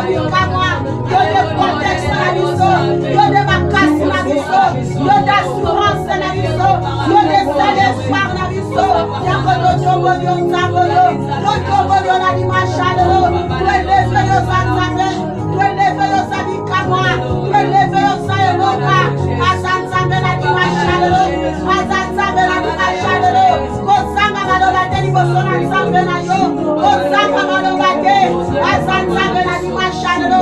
bikama, yo de protection la biso, yo de makasi la biso, yo d'assurance la biso, yo de salut espoir la biso, yako do jogo yo nzambo yo, do jogo yo la dimanche yo, releve yo zanzambe, releve yo zabikama, releve yo sayeloka, azanzambe la dimanche yo, azanzambe la dimanche yo, kozanga maloba teli bosona nzambe na yo, kozanga maloba te, azanzambe la dimanche yo,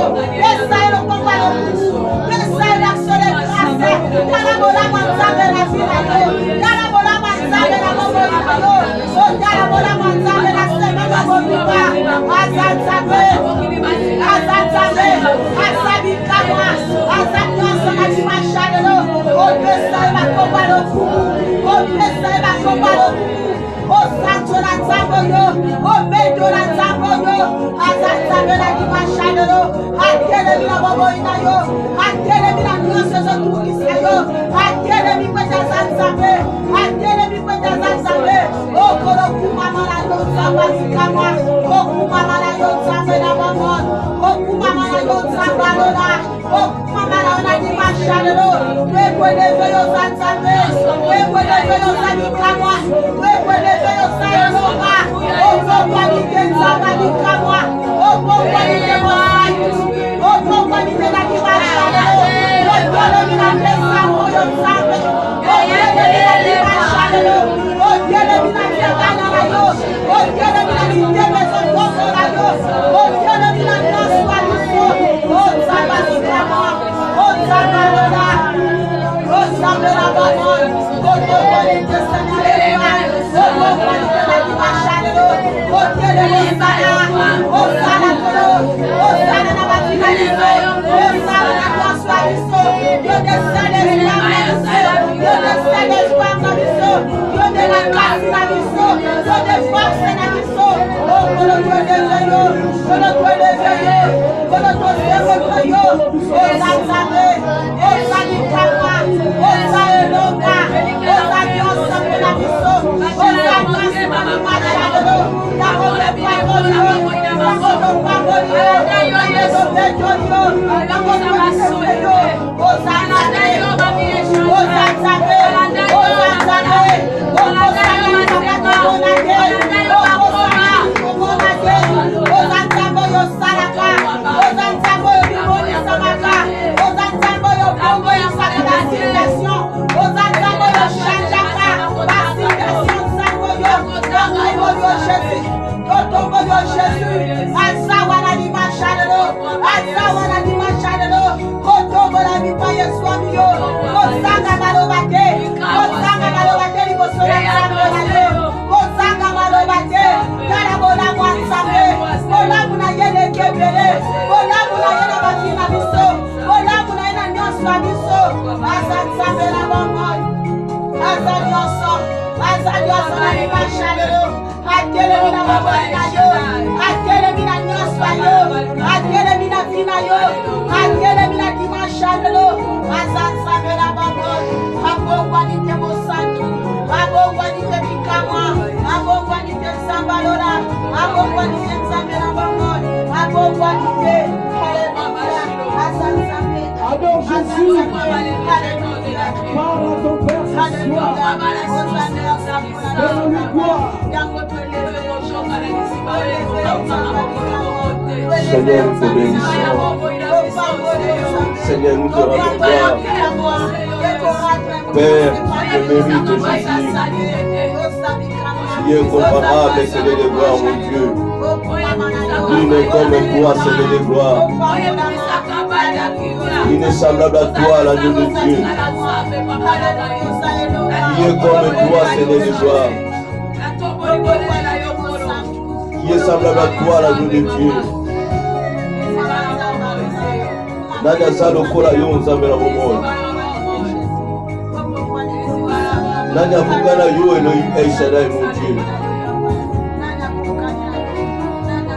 esaye lo komba lo kuku, esaye l'action de grâce, kalabola manzambe la fila yo, kalabola manzambe la momo yo, kalabola manzambe la sema la mobiba, azanzambe, azanzambe, azabikama, azanzambe la dimanche yo, obesaye la komba lo kuku, obesaye la komba lo kuku, osanto la nzambo yo, obedo la nzambo yo, azanzambe la dimanche yo, akele mina bobo ina yo, akele mina nyonso zo tukisa yo, akele mi kweta zanzambe, akele mi kweta zanzambe, okolo kumama la yo nzamba zikama, okumama la yo nzambe na mamon, okumama la yo nzamba lola, okumama la ona dimanche yo, wekweleve yo zanzambe, wekweleve yo zabikama, wekweleve yo sayeloma, okokwa nike nzamba dikama, okokwa nike mosayi, okokwa nike na dimanche yo, okolo mina pesa moyo nzambe, okele mina dimanche yo, okele mina nyekana na yo, okele mina nitebe zokoso na yo, okele mina naswa liso, ozamba zikama, ozamba lola, ozamba la mamon, okokwa nike senalema, okokwa nike na dimanche yo, okele osana, osana kolo, osana na bafinalizo, osana na naswa liso, yo descende espoir na biso, yo descende espoir na biso, yo de la grâce na biso, yo de force na biso, oh kolo yo leve yo, kolo yo leve yo, kolo yo leve yo, ozanzambe, ozabikama, ozayeloka, ozabionsambe na biso, ozabionsambe na machado, yakobe pagolo, yakobe pagolo, yakobe pagolo, yakobe yo, ozanzambe, ozanzambe, ozanzambe, ozanzambe yo salaka, ozanzambe yo bimoni samaka, ozanzambe yo bongo yo salaka situation, ozanzambe yo chanjaka, situation sango yo, tombo yo Jésus, tombo yo Jésus, asawa na dimanche yo, asawa na dimanche yo, kotombo la bipaye swami yo, kozanga malobate, kozanga malobate liboso ya nzambe na yo, kozanga malobate, kalabola mwanzambe, kolamu na ye lekebele, kolamu na ye na bafina biso, kolamu na ye na nyonso ya biso, aza nzambe na bomoi, aza nyonso na dimanche yo, atelemi na bomoi na yo, atelemi na nyonso ya yo, atelemi na fina yo, atelemi na dimanche yo, aza nzambe na bomoi, abongwa nite mosantu, abongwa nite bikamwa, abongwa nite nzamba lola, abongwa nite nzambe na bomoi, abongwa nite, haleluya, aza nzambe, Adore Jésus, haleluya, parle à ton Père ce soir, donne-lui gloire. Seigneur, nous te bénissons. Seigneur, nous te rendons gloire. Père, tu te mérites, Jésus. Tu es comparable, Seigneur de gloire, mon Dieu. Il n'est comme toi, Seigneur de gloire. Il n'est semblable à toi, l'agneau de Dieu. Il est comme toi, Seigneur de gloire. Qui est semblable à toi, l'agneau de Dieu. Nani za lokola yo nzambe na bomoi. Nani akokana yo Elohim El Shaddai, mon Dieu.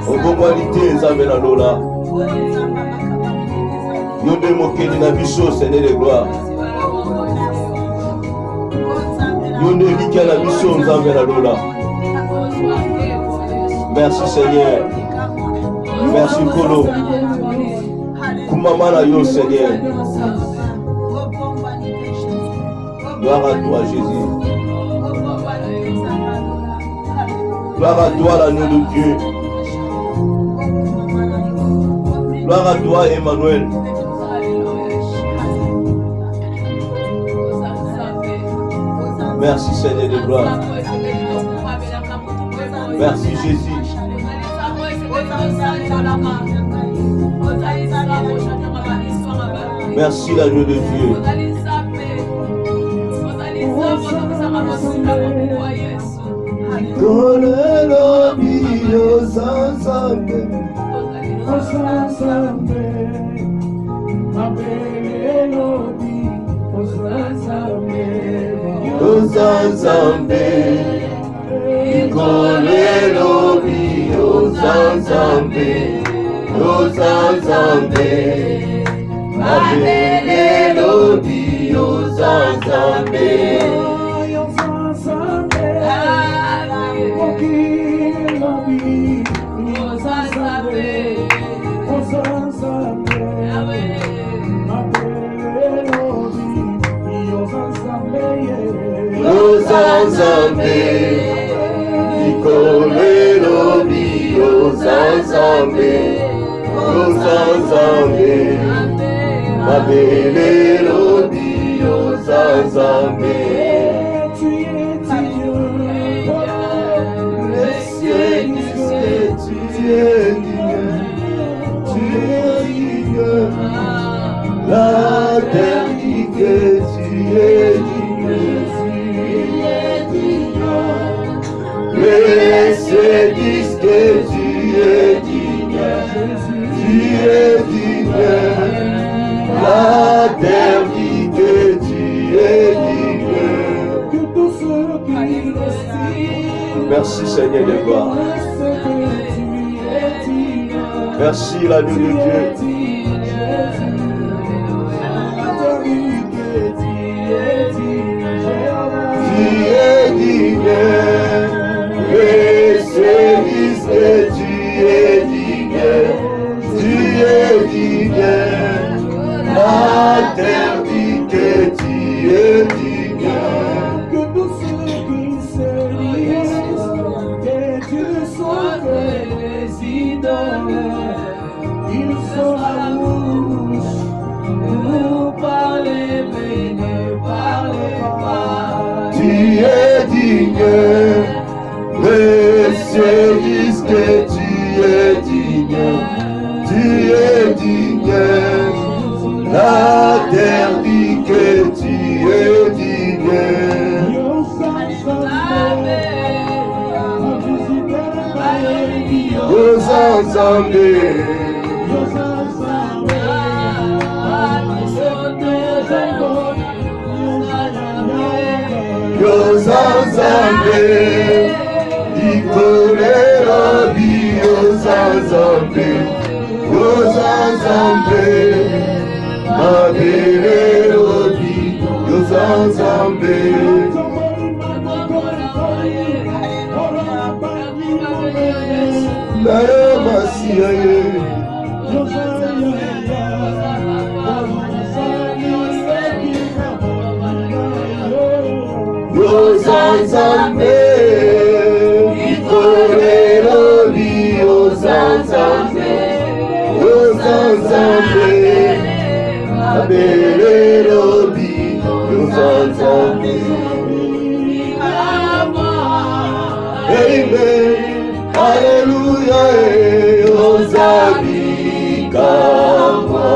Obongwani te nzambe na lola. Yo nde mokeli na biso, Seigneur de gloire. Yo nde likia na biso nzambe na lola. Merci Seigneur. Merci Kolo. maman na yo, Seigneur. Gloire à toi, Jésus. Gloire à toi, l'agneau de Dieu. Gloire à toi, Emmanuel. Merci, Seigneur de gloire. Merci, Jésus. Merci, l'agneau de Dieu. La terre dit que tu es digne. Les cieux disent que tu es digne. Tu es digne. La terre dit que tu es digne. Merci Seigneur de gloire. Merci l'agneau de Dieu. Tu es digne, les cieux disent que tu es digne, tu es digne, la terre dit que tu es digne. Que tous ceux qui se disent que Dieu sauve les idoles, ils sont à la bouche pour parler, mais ne parlez pas. Tu es digne, les cieux disent que tu es digne, tu es digne, la terre dit que tu es digne. Yosanzambe, ikolera bi Yosanzambe, Yosanzambe, mabelero bi Yosanzambe. La masiaye. Yosanzambe, ikolero bi Yosanzambe, Yosanzambe, abelero bi Yosanzambe. Amen, Alléluia, Yosabi Kama.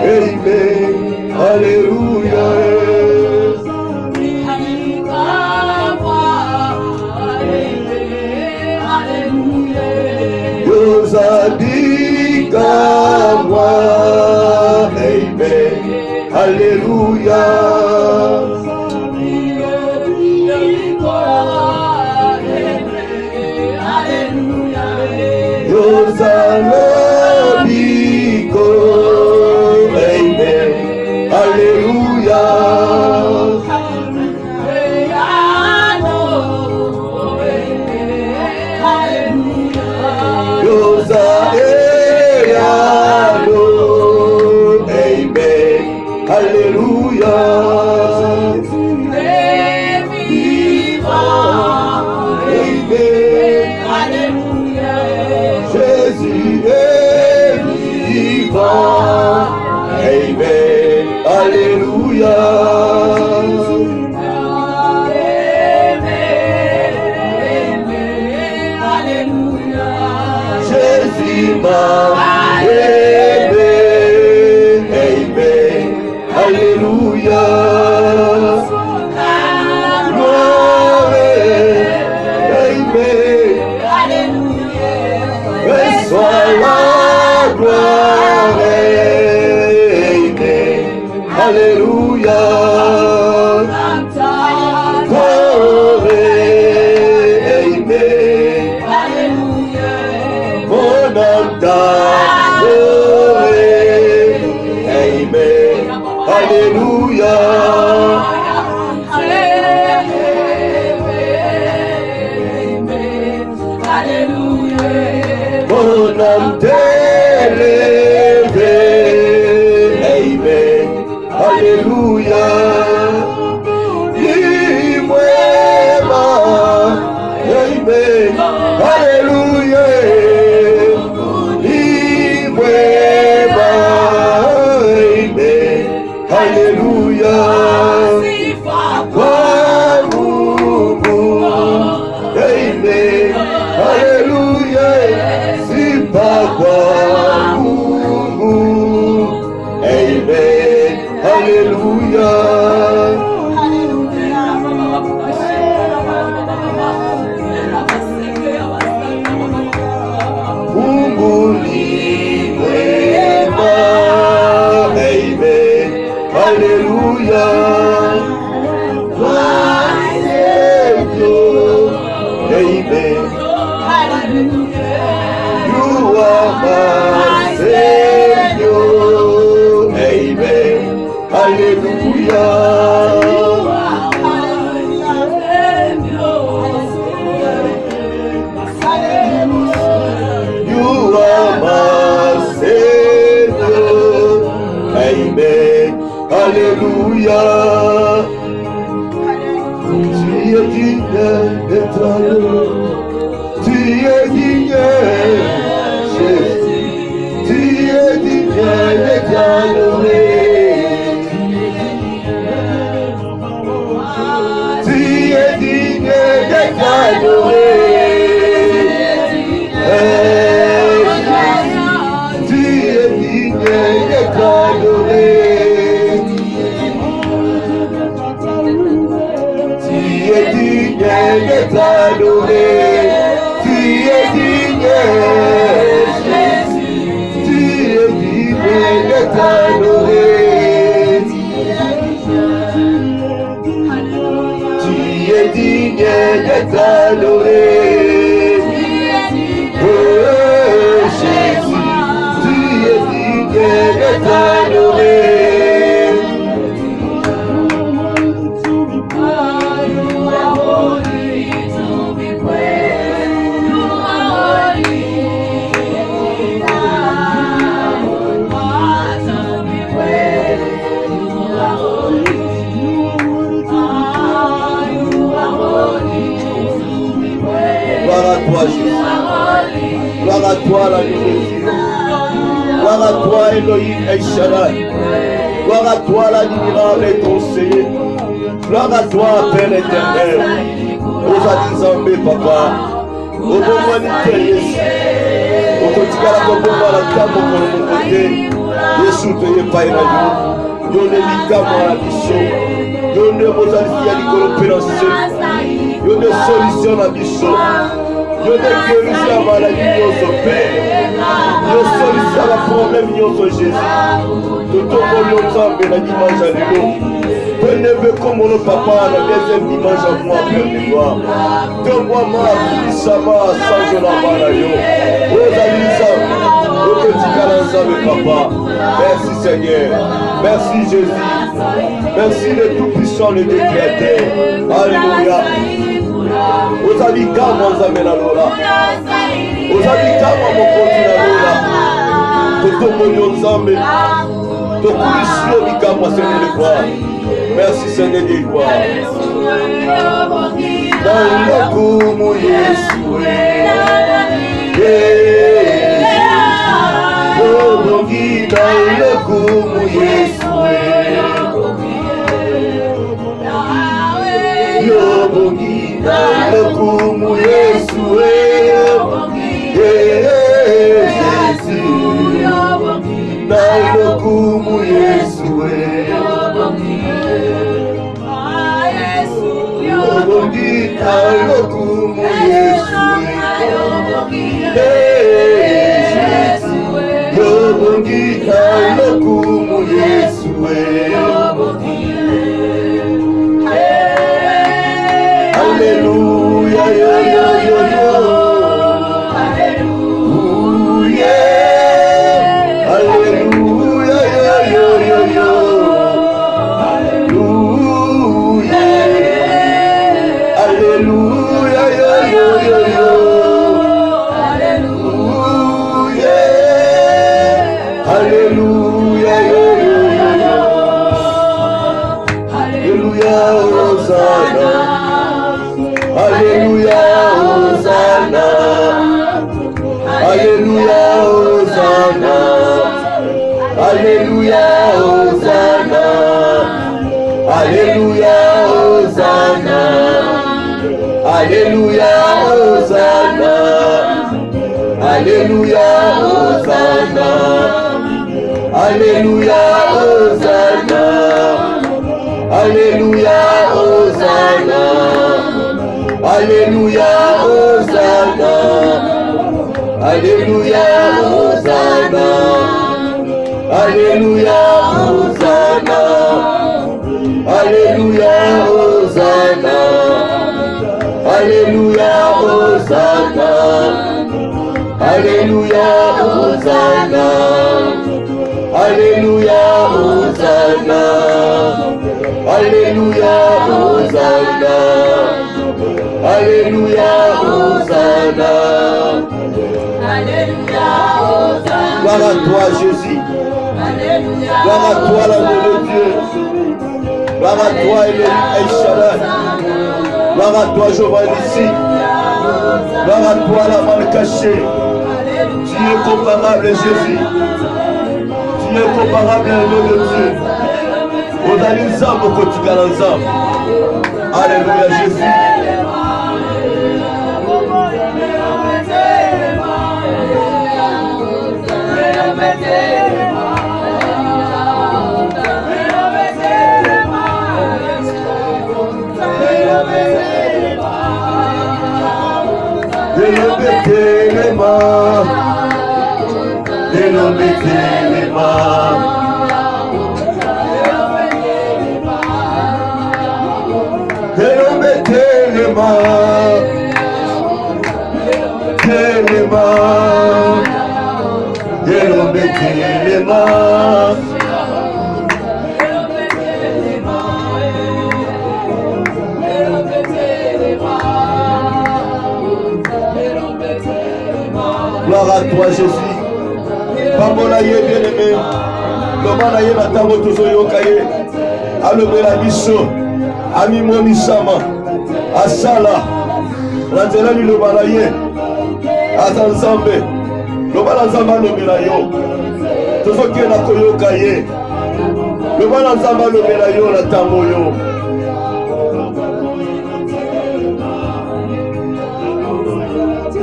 Amen, Alléluia. Yosabi moi, amen, alléluia. Yosabi amen, alléluia. Yosa Eyano, Jésus est vivant. Amen. Alléluia. Jésus m'a aimé. Amen. Alléluia. Gloire. Amen. Reçois la gloire. Amen. Alléluia. Gloire. Amen. Mon âme t'adore. Amen. Alléluia. Mon âme t'élève. Amen. Alléluia. Dis-moi, amen. Alléluia. Dis-moi, amen. Alléluia. Amen. Alléluia. Si pas quoi. Amen. Alléluia. Amen. Alléluia. Amen. You are my Savior. Amen. Alléluia. You are my Savior. Amen. Alléluia. Tu es digne d'être adoré. Tu es digne, Jésus. Tu es digne d'être adoré. Tu es digne d'être adoré. Tu es digne d'être adoré. Tu es digne d'être adoré. Tu es digne, Jésus. Tu es digne d'être adoré. Tu es digne d'être adoré. Oh, Jésus. Tu es digne d'être adoré. Gloire à toi, Jésus. Gloire à toi, la lumière. Gloire à toi, Elohim El Shaddai. Gloire à toi, l'admirable et conseiller. Gloire à toi, Père éternel. Ozali Nzambe, Papa. Obomani te Yesu. Okotikala kobomala ntango mokolo mokote. Yesu toyepai na yo. Yo nde likambo na biso. Yo nde bozalisi ya likolo mpe na se. Yo nde solution na biso. Yo nde guérison ya maladi nyonso Père. Yo solution ya problème nyonso Jésus. Totomboli yo Nzambe na dimanche ya lelo. Penebe komono papa na deuxième dimanche à moi Père de gloire. Donne-moi puissamment à changer la main à yo. Ozali Nzambe. Okotikala Nzambe papa. Merci Seigneur. Merci Jésus. Merci le Tout-Puissant, le Dieu créateur. Alléluia. Ozali kama Nzambe na lola. Ozali kama mokonzi na lola. Totomboli yo Nzambe. Tokulisi yo likambo Seigneur de gloire. Merci Seigneur de gloire. Dans le kumu Yesu. na lokumu Yesue Yobongi na lokumu Yesue Jésus na lokumu Yesue Yobongi na lokumu Yesue Yobongi na lokumu Yesue Alléluia yo yo yo yo Alléluia Alléluia yo yo yo yo Alléluia Alléluia yo yo yo yo Alléluia yo yo yo yo Alléluia Hosanna Alléluia Hosanna Alléluia Hosanna Alléluia Hosanna Alléluia Hosanna Alléluia Hosanna Alléluia Hosanna Alléluia Hosanna Alléluia Hosanna Alléluia Hosanna Alléluia Hosanna Alléluia Hosanna Alléluia Hosanna Alléluia Hosanna Alléluia Hosanna Alléluia Hosanna Alléluia Hosanna Alléluia Hosanna Alléluia Hosanna. Gloire à toi Jésus. Alléluia. Gloire à toi l'agneau de Dieu. Gloire à toi Elohim El Shaddai. Gloire à toi Jéhovah Nissi. Gloire à toi la main cachée. Tu es comparable Jésus. Tu es comparable l'agneau de Dieu. Ozali nzambe okotikala nzambe. Alléluia Jésus. Gloire à toi Jésus. Pambola ye bien-aimé. Lomana ye batango tozoyoka ye. Alobela biso. Ami monisama. Asala. Ranzela liloba na ye. Aza nzambe. Loba na nzambe alobela yo. Tozokenda koyoka ye. Loba na nzambe alobela yo na ntango yo.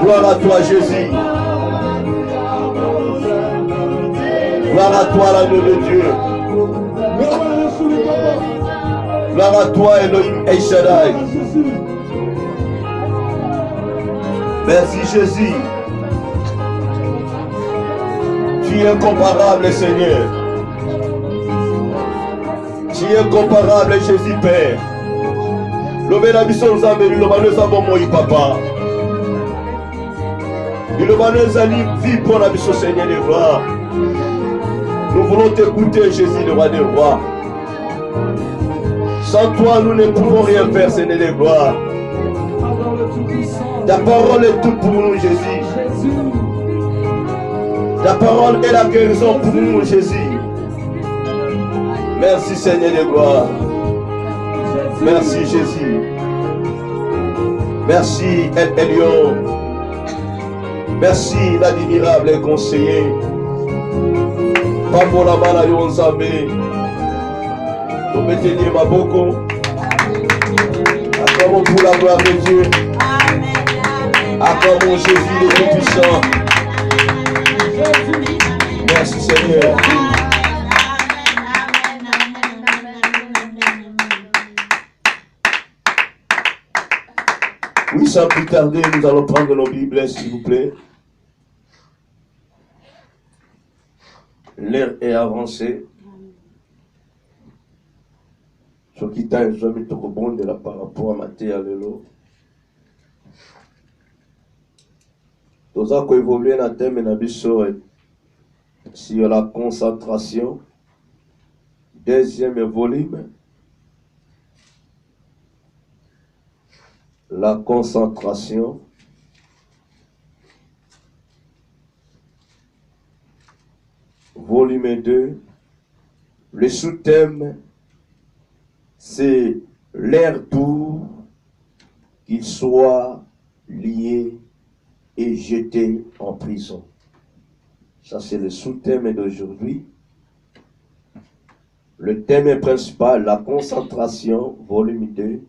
Gloire à toi Jésus. Gloire à toi l'agneau de Dieu. Gloire à toi Elohim El Shaddai. Merci Jésus. Tu es incomparable Seigneur. Tu es incomparable Jésus Père. Lobela biso nzambe lobano sabo moi papa. Lobano zali vie pour la biso Seigneur de gloire. Nous voulons t'écouter Jésus le roi des rois. Sans toi nous ne pouvons rien faire Seigneur de gloire. Ta parole est toute pour nous Jésus. Ta parole est la guérison pour nous Jésus. Merci Seigneur de gloire. Merci Jésus. Merci El Elyon. Merci l'admirable conseiller. Pambola bala yo nzambe. Mettez ma boko. Acclamons pour la gloire de Dieu. Acclamons Jésus le Tout-Puissant. Merci Seigneur. Oui, sans plus tarder, nous allons prendre nos Bibles, s'il vous plaît. L'heure est avancée. Ce qui t'a jamais te rebondir là par rapport à Matthieu Allélo. Nous avons évolué dans le thème sur la concentration. Deuxième volume. La concentration. Volume 2. Le sous-thème, c'est l'air doux, qu'il soit lié et jeté en prison. Ça, c'est le sous-thème d'aujourd'hui. Le thème principal, la concentration, volume 2.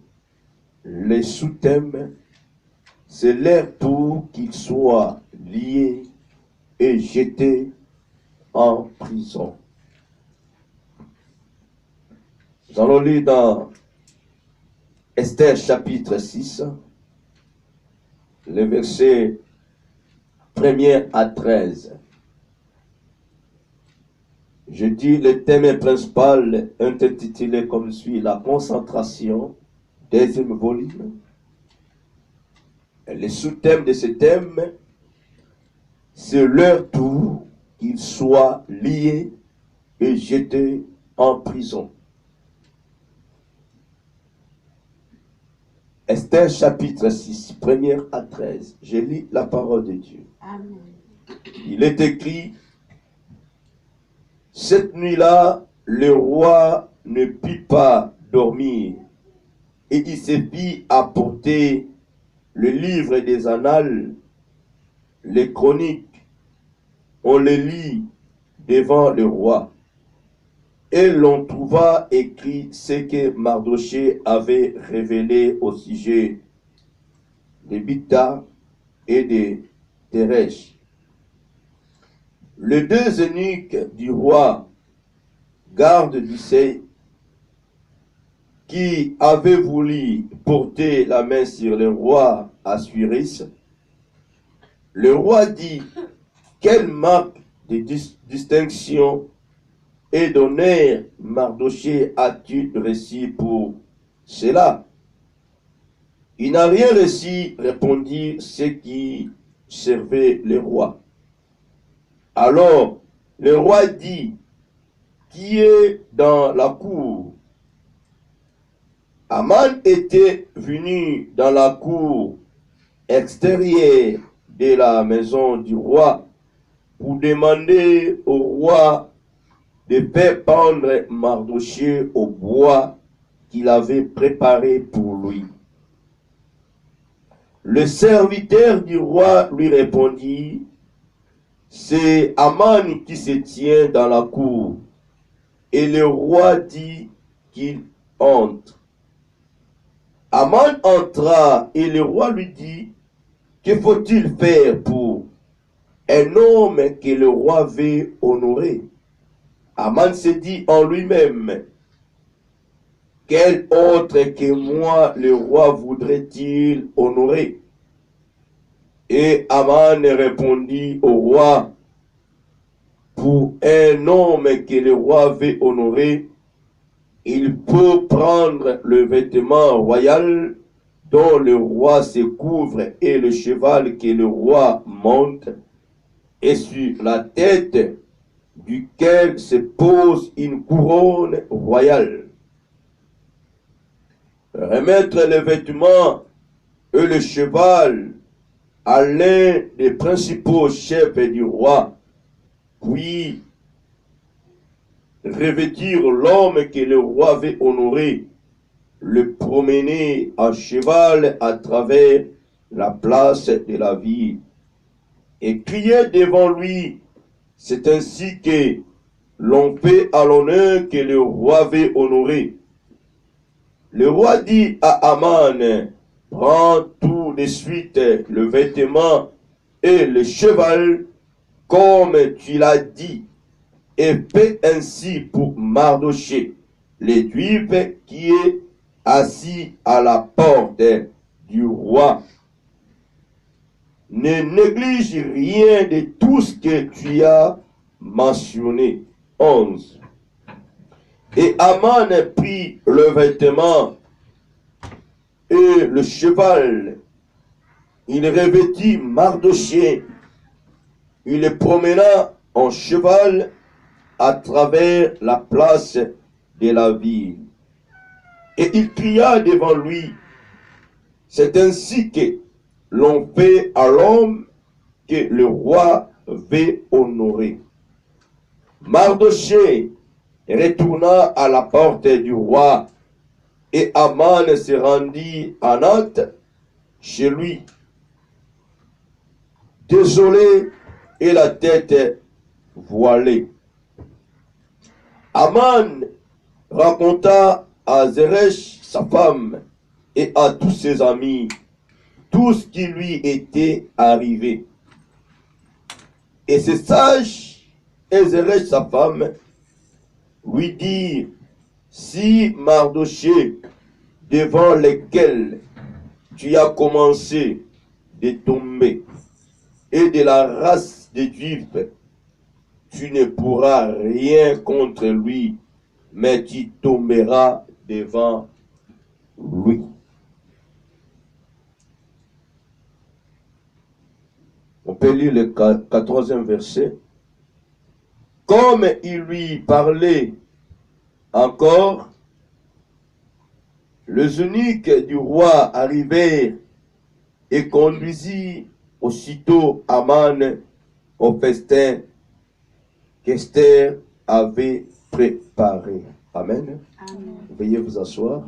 Le sous-thème, c'est l'air doux, qu'il soit lié et jeté en prison. Nous allons lire dans Esther chapitre 6, les versets 1er à 13. Je dis le thème principal intitulé comme suit, la concentration, deuxième volume. Et le sous-thème de ce thème, c'est leur tour qu'il soit lié et jeté en prison. Esther chapitre 6, 1er à 13. Je lis la parole de Dieu. Amen. Il est écrit, cette nuit-là, le roi ne put pas dormir, et il se fit apporter le livre des annales, les chroniques. On les lit devant le roi. Et l'on trouva écrit ce que Mardochée avait révélé au sujet de Bigtha et de Teresh. Les deux eunuques du roi, garde du seuil, qui avaient voulu porter la main sur le roi Assuérus, le roi dit, quelle marque de distinction et d'honneur Mardochée as-tu reçu pour cela? Il n'a rien reçu, répondit ceux qui servaient le roi. Alors le roi dit, qui est dans la cour? Aman était venu dans la cour extérieure de la maison du roi pour demander au roi de faire pendre Mardochée au bois qu'il avait préparé pour lui. Le serviteur du roi lui répondit, c'est Aman qui se tient dans la cour. Et le roi dit qu'il entre. Aman entra et le roi lui dit, que faut-il faire pour un homme que le roi veut honorer? Aman se dit en lui-même, quel autre que moi le roi voudrait-il honorer? Et Aman répondit au roi, pour un homme que le roi veut honorer, il peut prendre le vêtement royal dont le roi se couvre et le cheval que le roi monte, et sur la tête duquel se pose une couronne royale. Remettre le vêtement et le cheval à l'un des principaux chefs du roi, puis revêtir l'homme que le roi veut honorer, le promener à cheval à travers la place de la ville, et crier devant lui, c'est ainsi que l'ont fait à l'honneur que le roi veut honorer. Le roi dit à Aman, prends tout de suite le vêtement et le cheval comme tu l'as dit, et fais ainsi pour Mardochée, le juif qui est assis à la porte du roi. Ne néglige rien de tout ce que tu as mentionné. 11. Et Aman prit le vêtement et le cheval. Il revêtit Mardochée. Il le promena en cheval à travers la place de la ville. Et il cria devant lui, c'est ainsi que l'on fait à l'homme que le roi veut honorer. Mardochée retourna à la porte du roi, et Aman se rendit à Nantes chez lui, désolé et la tête voilée. Aman raconta à Zeresh, sa femme, et à tous ses amis, tout ce qui lui était arrivé. Et ses sages et Zeresh, sa femme, lui dirent, si Mardochée, devant lequel tu as commencé de tomber, et de la race des Juifs, tu ne pourras rien contre lui, mais tu tomberas devant lui. On peut lire le 14e verset. Comme il lui parlait encore, les eunuques du roi arrivèrent et conduisit aussitôt Aman au festin qu'Esther avait préparé. Amen. Amen. Veuillez vous asseoir.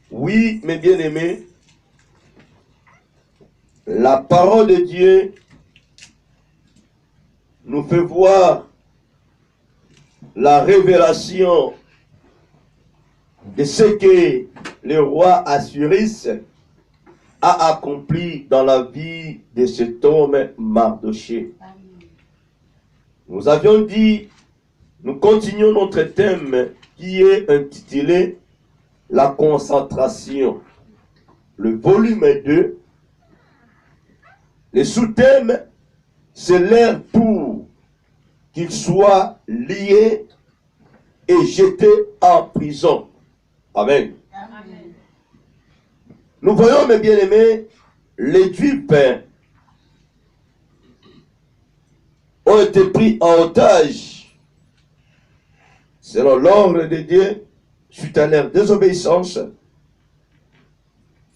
Oui, mes bien-aimés, la parole de Dieu nous fait voir la révélation de ce que le roi Assuérus a accompli dans la vie de cet homme Mardochée. Nous avions dit, nous continuons notre thème qui est intitulé La concentration. Le volume 2, le sous-thème, c'est l'heure pour qu'il soit lié et jeté en prison. Amen. Amen. Nous voyons, mes bien-aimés, les Juifs ont été pris en otage selon l'ordre de Dieu suite à leur désobéissance.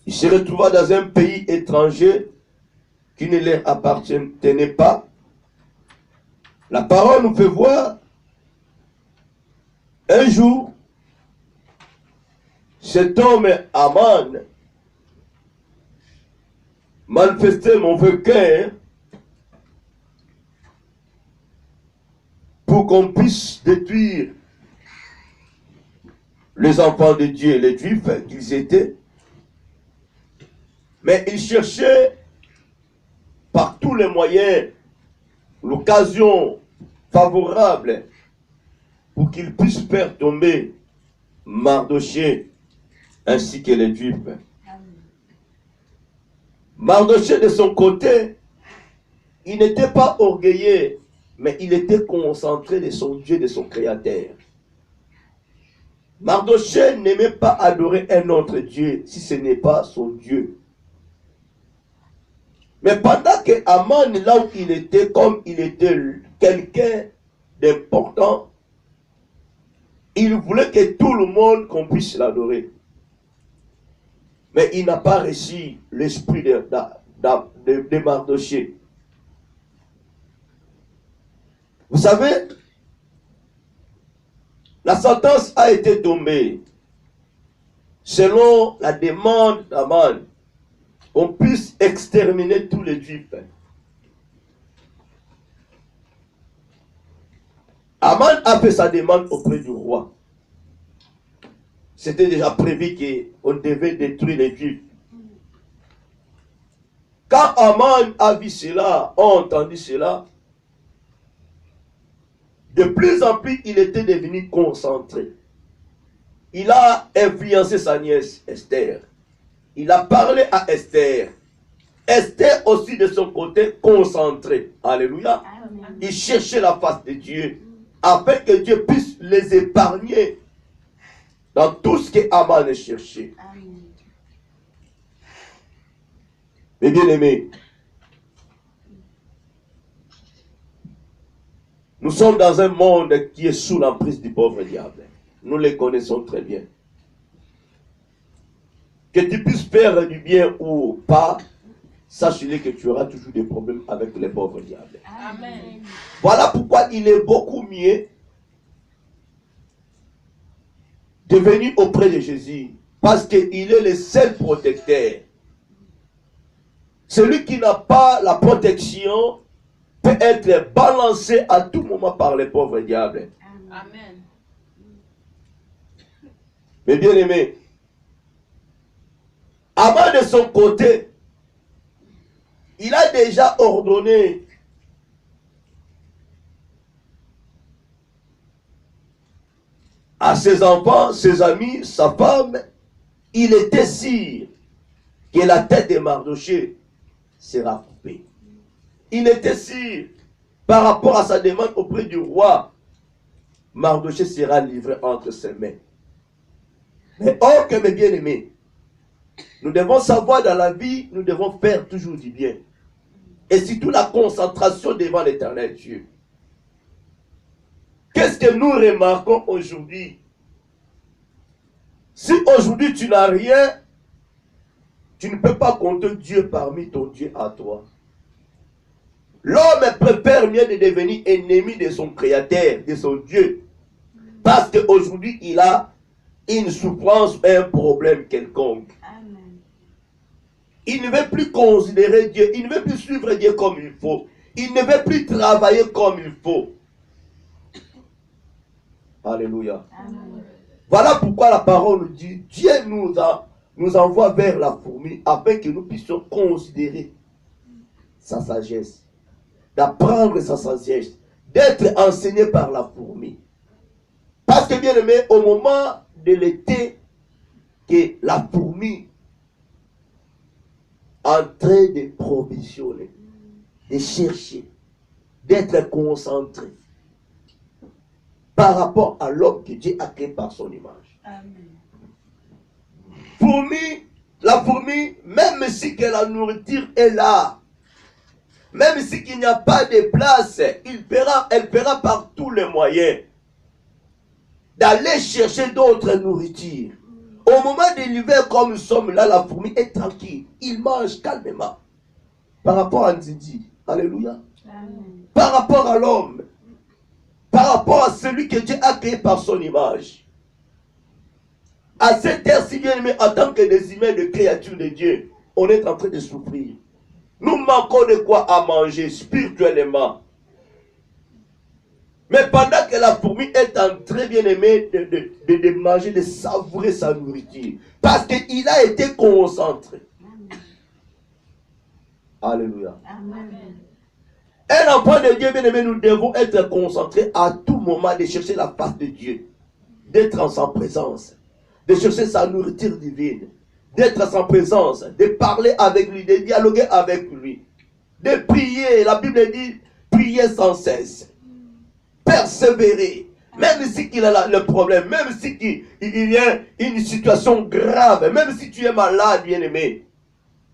Ils se retrouvaient dans un pays étranger qui ne leur appartenait pas. La parole nous fait voir un jour cet homme Aman manifestait mauvais cœur pour qu'on puisse détruire les enfants de Dieu, les Juifs qu'ils étaient. Mais il cherchait par tous les moyens l'occasion favorable pour qu'ils puissent faire tomber Mardochée ainsi que les Juifs. Mardochée de son côté, il n'était pas orgueilleux, mais il était concentré de son Dieu, de son Créateur. Mardochée n'aimait pas adorer un autre Dieu si ce n'est pas son Dieu. Mais pendant que Aman, là où il était, comme il était quelqu'un d'important, il voulait que tout le monde qu'on puisse l'adorer. Mais il n'a pas reçu l'esprit de Mardochée. Vous savez, la sentence a été tombée selon la demande d'Aman. on puisse exterminer tous les Juifs. Aman a fait sa demande auprès du roi. C'était déjà prévu qu'on devait détruire les Juifs. Quand Aman a vu cela, a entendu cela, de plus en plus, il était devenu concentré. Il a influencé sa nièce, Esther. Il a parlé à Esther. Esther aussi de son côté concentré. Alléluia. Amen. Il cherchait la face de Dieu afin que Dieu puisse les épargner dans tout ce que Aman cherchait. Amen. Mais bien aimés, nous sommes dans un monde qui est sous l'emprise du pauvre diable. Nous les connaissons très bien. Que tu puisses faire du bien ou pas, sache-le que tu auras toujours des problèmes avec les pauvres diables. Amen. Voilà pourquoi il est beaucoup mieux de venir auprès de Jésus. Parce qu'il est le seul protecteur. Celui qui n'a pas la protection peut être balancé à tout moment par les pauvres diables. Amen. Mais bien aimé, Aman de son côté, il a déjà ordonné à ses enfants, ses amis, sa femme, il était sûr que la tête de Mardochée sera coupée. Il était sûr, par rapport à sa demande auprès du roi, Mardochée sera livré entre ses mains. Mais or que mes bien-aimés, nous devons savoir dans la vie, nous devons faire toujours du bien. Et surtout la concentration devant l'Éternel Dieu. Qu'est-ce que nous remarquons aujourd'hui? Si aujourd'hui tu n'as rien, tu ne peux pas compter Dieu parmi ton Dieu à toi. L'homme préfère mieux de devenir ennemi de son Créateur, de son Dieu. Parce qu'aujourd'hui il a une souffrance, un problème quelconque. Amen. Il ne veut plus considérer Dieu, il ne veut plus suivre Dieu comme il faut. Il ne veut plus travailler comme il faut. Alléluia. Amen. Voilà pourquoi la parole nous dit, Dieu nous envoie vers la fourmi afin que nous puissions considérer sa sagesse, d'apprendre sa sagesse, d'être enseigné par la fourmi. Parce que bien aimé, au moment de l'été, que la fourmi en train de provisionner, de chercher, d'être concentré par rapport à l'homme que Dieu a créé par son image. Amen. La fourmi, même si que la nourriture est là, même si qu'il n'y a pas de place, elle fera par tous les moyens d'aller chercher d'autres nourritures. Au moment de l'hiver, comme nous sommes là, la fourmi est tranquille. Il mange calmement. Par rapport à Nzidi. Alléluia. Amen. Par rapport à l'homme. Par rapport à celui que Dieu a créé par son image. À cette heure-ci, bien aimé, en tant que des humains, de créatures de Dieu, on est en train de souffrir. Nous manquons de quoi à manger spirituellement. Mais pendant que la fourmi est en train, bien aimé, de manger, de savourer sa nourriture. Parce qu'il a été concentré. Amen. Alléluia. Amen. Un enfant de Dieu, bien aimé, nous devons être concentrés à tout moment de chercher la face de Dieu. D'être en sa présence. De chercher sa nourriture divine. D'être en sa présence. De parler avec lui. De dialoguer avec lui. De prier. La Bible dit, prier sans cesse. Persévérer, même si il a le problème, même si il y a une situation grave, même si tu es malade, bien-aimé,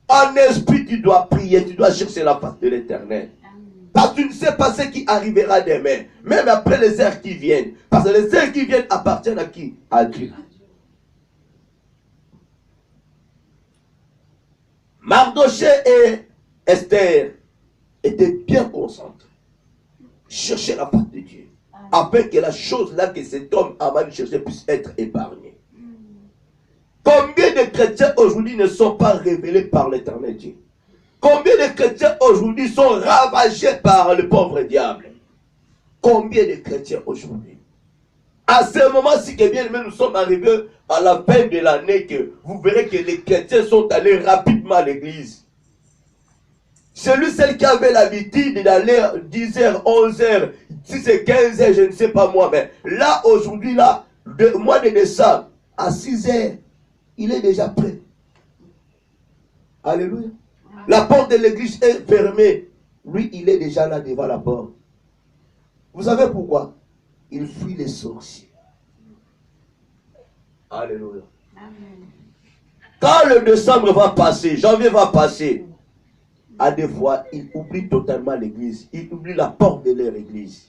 en esprit tu dois prier, tu dois chercher la face de l'Éternel. Parce que tu ne sais pas ce qui arrivera demain, même après les heures qui viennent. Parce que les heures qui viennent appartiennent à qui? À Dieu. Mardochée et Esther étaient bien concentrés. Chercher la face de Dieu. Afin que la chose là que cet homme Aman cherchait puisse être épargnée. Combien de chrétiens aujourd'hui ne sont pas révélés par l'Éternel Dieu? Combien de chrétiens aujourd'hui sont ravagés par le pauvre diable? Combien de chrétiens aujourd'hui? À ce moment-ci, que bien aimé, nous sommes arrivés à la fin de l'année, que vous verrez que les chrétiens sont allés rapidement à l'église. Celle qui avait l'habitude d'aller 10h, 11h, 10h, 15h, je ne sais pas moi, mais là, aujourd'hui, là, mois de décembre, à 6h, il est déjà prêt. Alléluia. La porte de l'église est fermée. Lui, il est déjà là devant la porte. Vous savez pourquoi? Il fuit les sorciers. Alléluia. Amen. Quand le décembre va passer, janvier va passer, à des fois, il oublie totalement l'église. Il oublie la porte de leur église.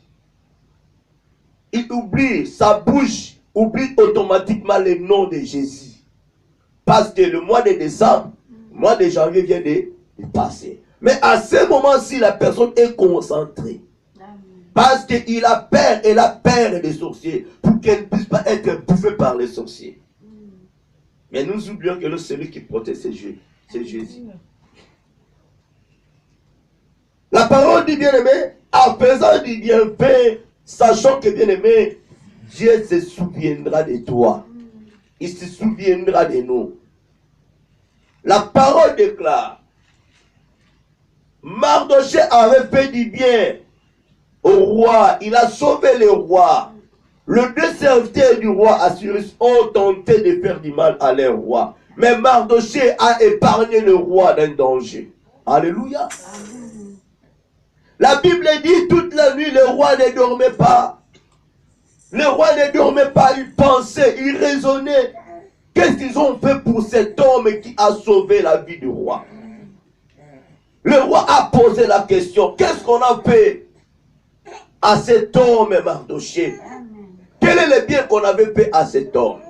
Il oublie, sa bouche oublie automatiquement le nom de Jésus. Parce que le mois de décembre, le mois de janvier vient de passer. Mais à ce moment-ci, la personne est concentrée. Parce qu'il a peur, elle a peur des sorciers, pour qu'elle ne puisse pas être bouffée par les sorciers. Mais nous oublions que celui qui protège, c'est Jésus. La parole dit, bien-aimé, en faisant du bienfait, sachant que, bien-aimé, Dieu se souviendra de toi. Il se souviendra de nous. La parole déclare, Mardochée avait fait du bien au roi, il a sauvé le roi. Les deux serviteurs du roi Assyrus ont tenté de faire du mal à leur roi. Mais Mardochée a épargné le roi d'un danger. Alléluia. La Bible dit toute la nuit le roi ne dormait pas. Le roi ne dormait pas, il pensait, il raisonnait. Qu'est-ce qu'ils ont fait pour cet homme qui a sauvé la vie du roi? Le roi a posé la question, qu'est-ce qu'on a fait à cet homme, Mardochée? Quel est le bien qu'on avait fait à cet homme?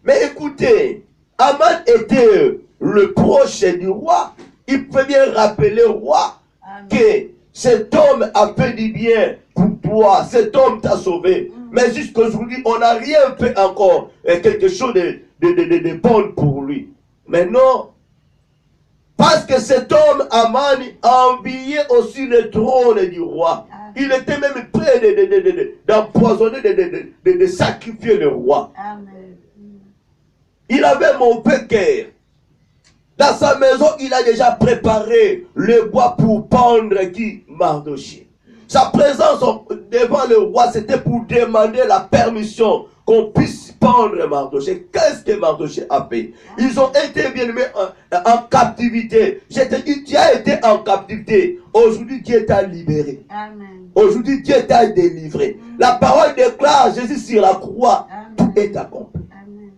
Mais écoutez, Aman était le proche du roi. Il peut bien rappeler au roi que cet homme a fait du bien pour toi. Cet homme t'a sauvé. Mais jusqu'aujourd'hui, on n'a rien fait encore. Quelque chose de bon pour lui. Mais non. Parce que cet homme, Aman, a envié aussi le trône du roi. Il était même prêt d'empoisonner, de sacrifier le roi. Amen. Il avait mauvais cœur. Dans sa maison, il a déjà préparé le bois pour pendre qui? Mardochée. Sa présence devant le roi, c'était pour demander la permission qu'on puisse pendre Mardochée. Qu'est-ce que Mardochée a fait? Ils ont été bien aimés en captivité. Je te dis, tu as été en captivité. Aujourd'hui, Dieu t'a libéré. Amen. Aujourd'hui, Dieu t'a délivré. La parole déclare, Jésus sur la croix, amen, tout est accompli. Amen.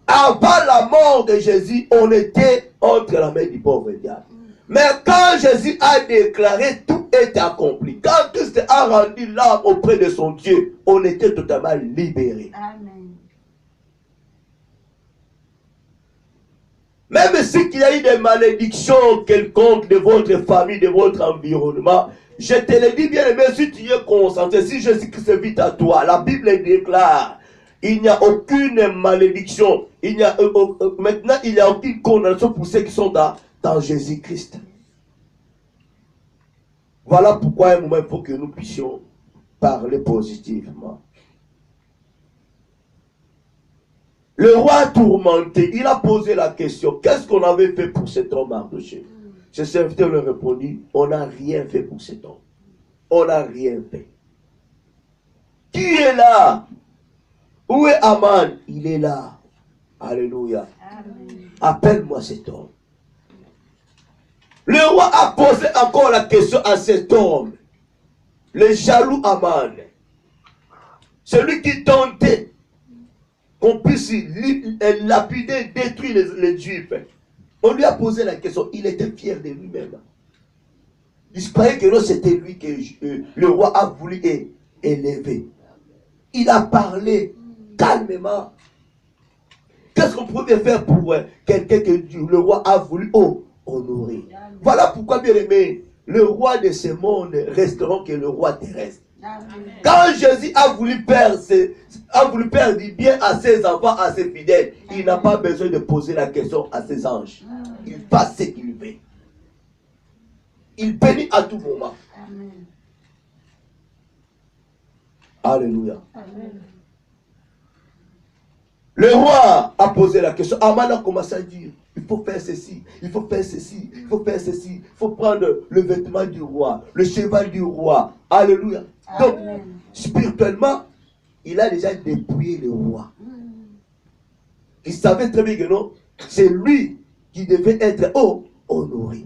Avant la mort de Jésus, on était entre la main du pauvre diable. Mais quand Jésus a déclaré tout est accompli, quand Christ a rendu l'âme auprès de son Dieu, on était totalement libéré. Amen. Même si il y a eu des malédictions quelconques de votre famille, de votre environnement, je te le dis bien aimé, si tu es concentré, si Jésus-Christ vit à toi, la Bible déclare, il n'y a aucune malédiction, maintenant il n'y a aucune condamnation pour ceux qui sont dans Jésus-Christ. Voilà pourquoi à un moment il faut que nous puissions parler positivement. Le roi tourmenté, il a posé la question, qu'est-ce qu'on avait fait pour cet homme Mardochée? Ce serviteur lui répondit, on n'a rien fait pour cet homme. On n'a rien fait. Qui est là? Où est Aman? Il est là. Alléluia. Amen. Appelle-moi cet homme. Le roi a posé encore la question à cet homme. Le jaloux Aman. Celui qui tentait qu'on puisse lapider, détruire les Juifs. On lui a posé la question. Il était fier de lui-même. Il croyait que c'était lui que le roi a voulu élever. Il a parlé calmement. Qu'est-ce qu'on pouvait faire pour quelqu'un que le roi a voulu honorer? Voilà pourquoi, bien aimé, le roi de ce monde resteront que le roi terrestre. Amen. Quand Jésus a voulu faire a voulu faire du bien à ses enfants, à ses fidèles, il n'a pas besoin de poser la question à ses anges. Il fait ce qu'il veut. Il bénit à tout moment. Amen. Alléluia. Amen. Le roi a posé la question. Aman a commencé à dire, il faut faire ceci, il faut faire ceci, il faut faire ceci. Il faut prendre le vêtement du roi, le cheval du roi. Alléluia. Donc, spirituellement, il a déjà dépouillé le roi. Il savait très bien que non, c'est lui qui devait être honoré.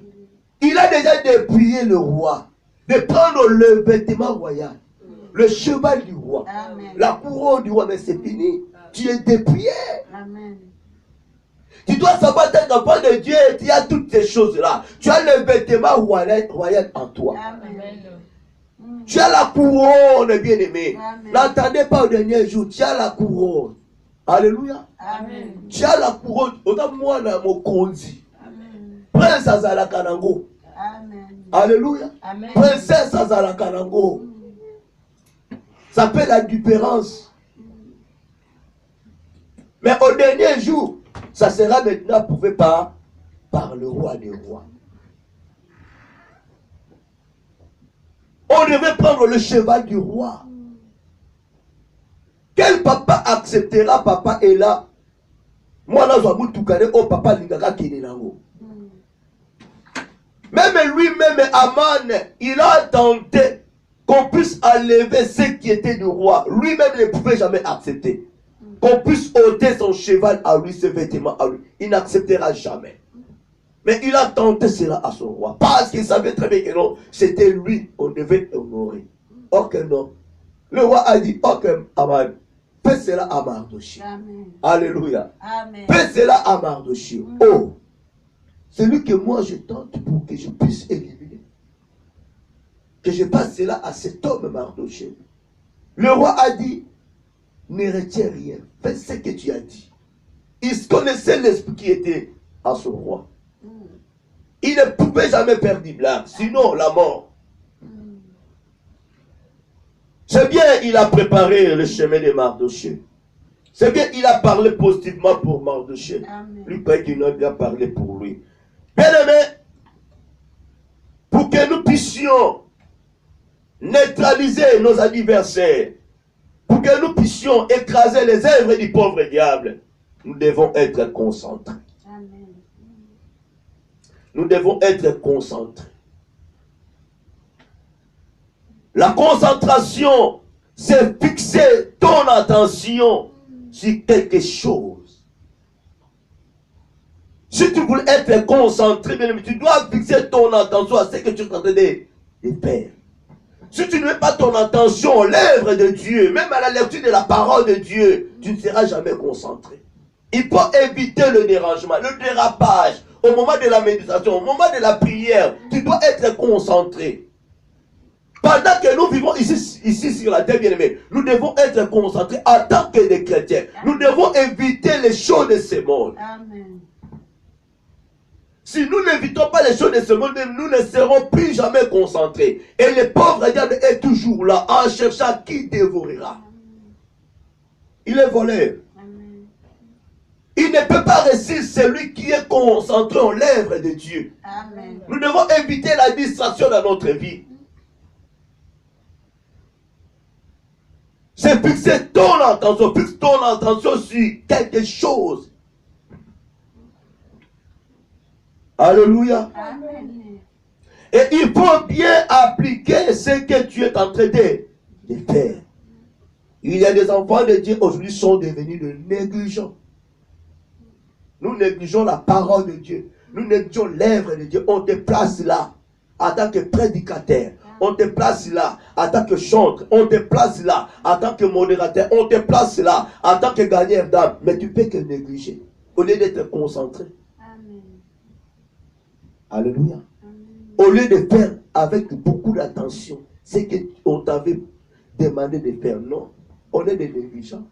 Il a déjà dépouillé le roi de prendre le vêtement royal, le cheval du roi, Amen. la couronne du roi, mais c'est fini. Tu es dépouillé. Amen. Tu dois savoir, t'es enfant de Dieu, tu as toutes ces choses-là. Tu as le vêtement royal en toi. Amen. Tu as la couronne, bien-aimé. Amen. N'entendez pas au dernier jour, tu as la couronne. Alléluia. Amen. Tu as la couronne. Autant moi, dans mon conduit. Amen. Prince Azala Kanango. Amen. Alléluia. Amen. Princesse Azala Kanango. Ça fait la différence. Mais au dernier jour, ça sera maintenant prouvé par le roi des rois. On devait prendre le cheval du roi. Quel papa acceptera papa est là? Moi, là, je vais tout oh papa, l'ingaka qui est là. Même lui-même, Aman, il a tenté qu'on puisse enlever ce qui était du roi. Lui-même ne pouvait jamais accepter. Qu'on puisse ôter son cheval à lui, ses vêtements à lui. Il n'acceptera jamais. Mais il a tenté cela à son roi. Parce qu'il savait très bien que non, c'était lui qu'on devait honorer. Ok, non. Le roi a dit, ok, Aman, fais cela à Mardochée. Alléluia. Amen. Fais cela à Mardochée. Oh, c'est lui que moi je tente pour que je puisse éliminer. Que je fasse cela à cet homme Mardochée. Le roi a dit, ne retiens rien. Fais ce que tu as dit. Il connaissait l'esprit qui était à son roi. Il ne pouvait jamais faire du blague, sinon la mort. C'est bien, il a préparé le chemin de Mardochée. C'est bien, il a parlé positivement pour Mardochée. Lui, pas qu'il n'a bien parlé pour lui. Bien aimé, pour que nous puissions neutraliser nos adversaires, pour que nous puissions écraser les œuvres du pauvre diable, nous devons être concentrés. Nous devons être concentrés. La concentration, c'est fixer ton attention sur quelque chose. Si tu veux être concentré, tu dois fixer ton attention à ce que tu es en train de faire. Si tu ne mets pas ton attention aux lèvres de Dieu, même à la lecture de la parole de Dieu, tu ne seras jamais concentré. Il faut éviter le dérangement, le dérapage. Au moment de la méditation, au moment de la prière, tu dois être concentré. Pendant que nous vivons ici sur la terre, bien-aimés, nous devons être concentrés en tant que des chrétiens. Nous devons éviter les choses de ce monde. Amen. Si nous n'évitons pas les choses de ce monde, nous ne serons plus jamais concentrés. Et le pauvre diable est toujours là, en cherchant qui dévorera. Il est voleur. Il ne peut pas réussir celui qui est concentré aux lèvres de Dieu. Amen. Nous devons éviter la distraction dans notre vie. C'est fixer ton attention, fixe ton attention sur quelque chose. Alléluia. Amen. Et il faut bien appliquer ce que tu es en train de faire. Il y a des enfants de Dieu aujourd'hui sont devenus de négligents. Nous négligeons la parole de Dieu. Nous négligeons l'œuvre de Dieu. On te place là en tant que prédicateur. On te place là en tant que chanteur. On te place là en tant que modérateur. On te place là en tant que gagneur d'âme. Mais tu peux que négliger au lieu d'être concentré. Amen. Alléluia. Amen. Au lieu de faire avec beaucoup d'attention ce qu'on t'avait demandé de faire. Non, on est des négligents.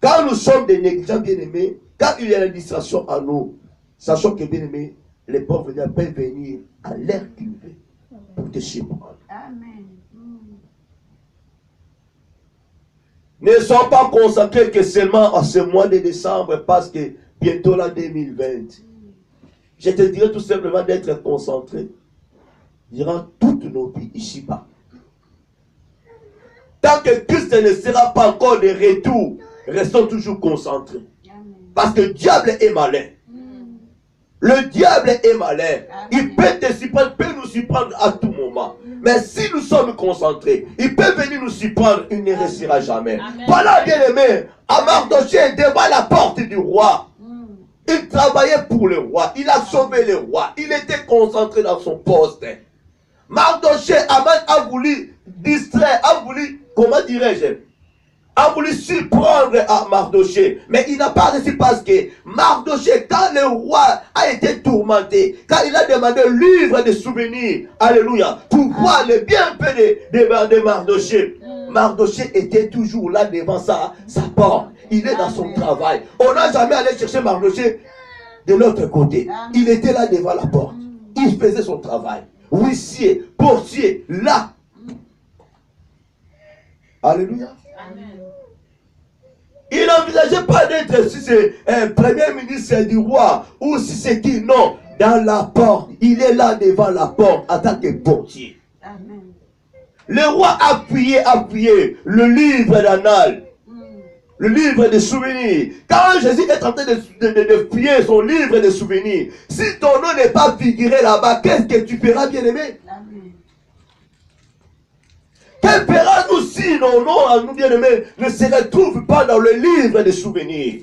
Quand nous sommes des négligents, bien-aimés, quand il y a une distraction à nous, sachant que, bien-aimés, les pauvres peuvent venir à l'heure qu'ils veulent pour te surprendre. Amen. Ne sont pas consacrés que seulement à ce mois de décembre parce que bientôt l'an 2020. Je te dirais tout simplement d'être concentré durant toutes nos vies ici-bas. Tant que Christ ne sera pas encore de retour, restons toujours concentrés. Parce que le diable est malin. Le diable est malin. Il peut te surprendre, peut nous surprendre à tout moment. Mais si nous sommes concentrés, il peut venir nous surprendre, il ne restera jamais. Voilà, bien aimé, Mardochée devant la porte du roi. Il travaillait pour le roi, il a sauvé le roi, il était concentré dans son poste. Mardochée, Aman a voulu distraire, a voulu, comment dirais-je, a voulu surprendre à Mardochée, mais il n'a pas réussi parce que Mardochée, quand le roi a été tourmenté, quand il a demandé un livre de souvenirs, alléluia, pour voir le bienfait de Mardochée, Mardochée était toujours là devant sa porte. Il est dans son travail. On n'a jamais allé chercher Mardochée de l'autre côté. Il était là devant la porte. Il faisait son travail. Huissier, portier, là. Alléluia. Amen. Il n'envisageait pas d'être si c'est un premier ministre du roi ou si c'est qui. Non, dans la porte. Il est là devant la porte en tant que portier. Amen. Le roi appuyait le livre d'annales. Le livre de souvenirs. Quand Jésus est en train de fouiller son livre de souvenirs, si ton nom n'est pas figuré là-bas, qu'est-ce que tu feras, bien-aimé? Que fera-nous si nos noms, nous bien-aimés, ne se retrouvent pas dans le livre de souvenirs?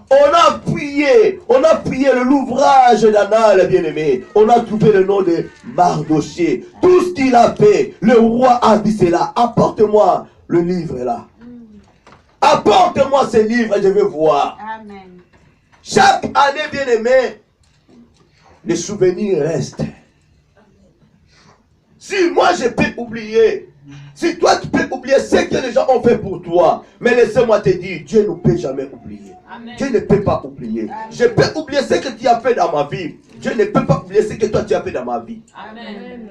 On a prié l'ouvrage d'Annales, bien-aimé. On a trouvé le nom de Mardochée. Tout ce qu'il a fait, le roi a dit cela. Apporte-moi le livre là. Apporte-moi ce livre, je vais voir. Amen. Chaque année, bien-aimé, les souvenirs restent. Si moi je peux oublier, si toi tu peux oublier ce que les gens ont fait pour toi, mais laisse-moi te dire, Dieu ne peut jamais oublier. Amen. Dieu ne peut pas oublier. Amen. Je peux oublier ce que tu as fait dans ma vie. Dieu ne peut pas oublier ce que toi tu as fait dans ma vie. Amen.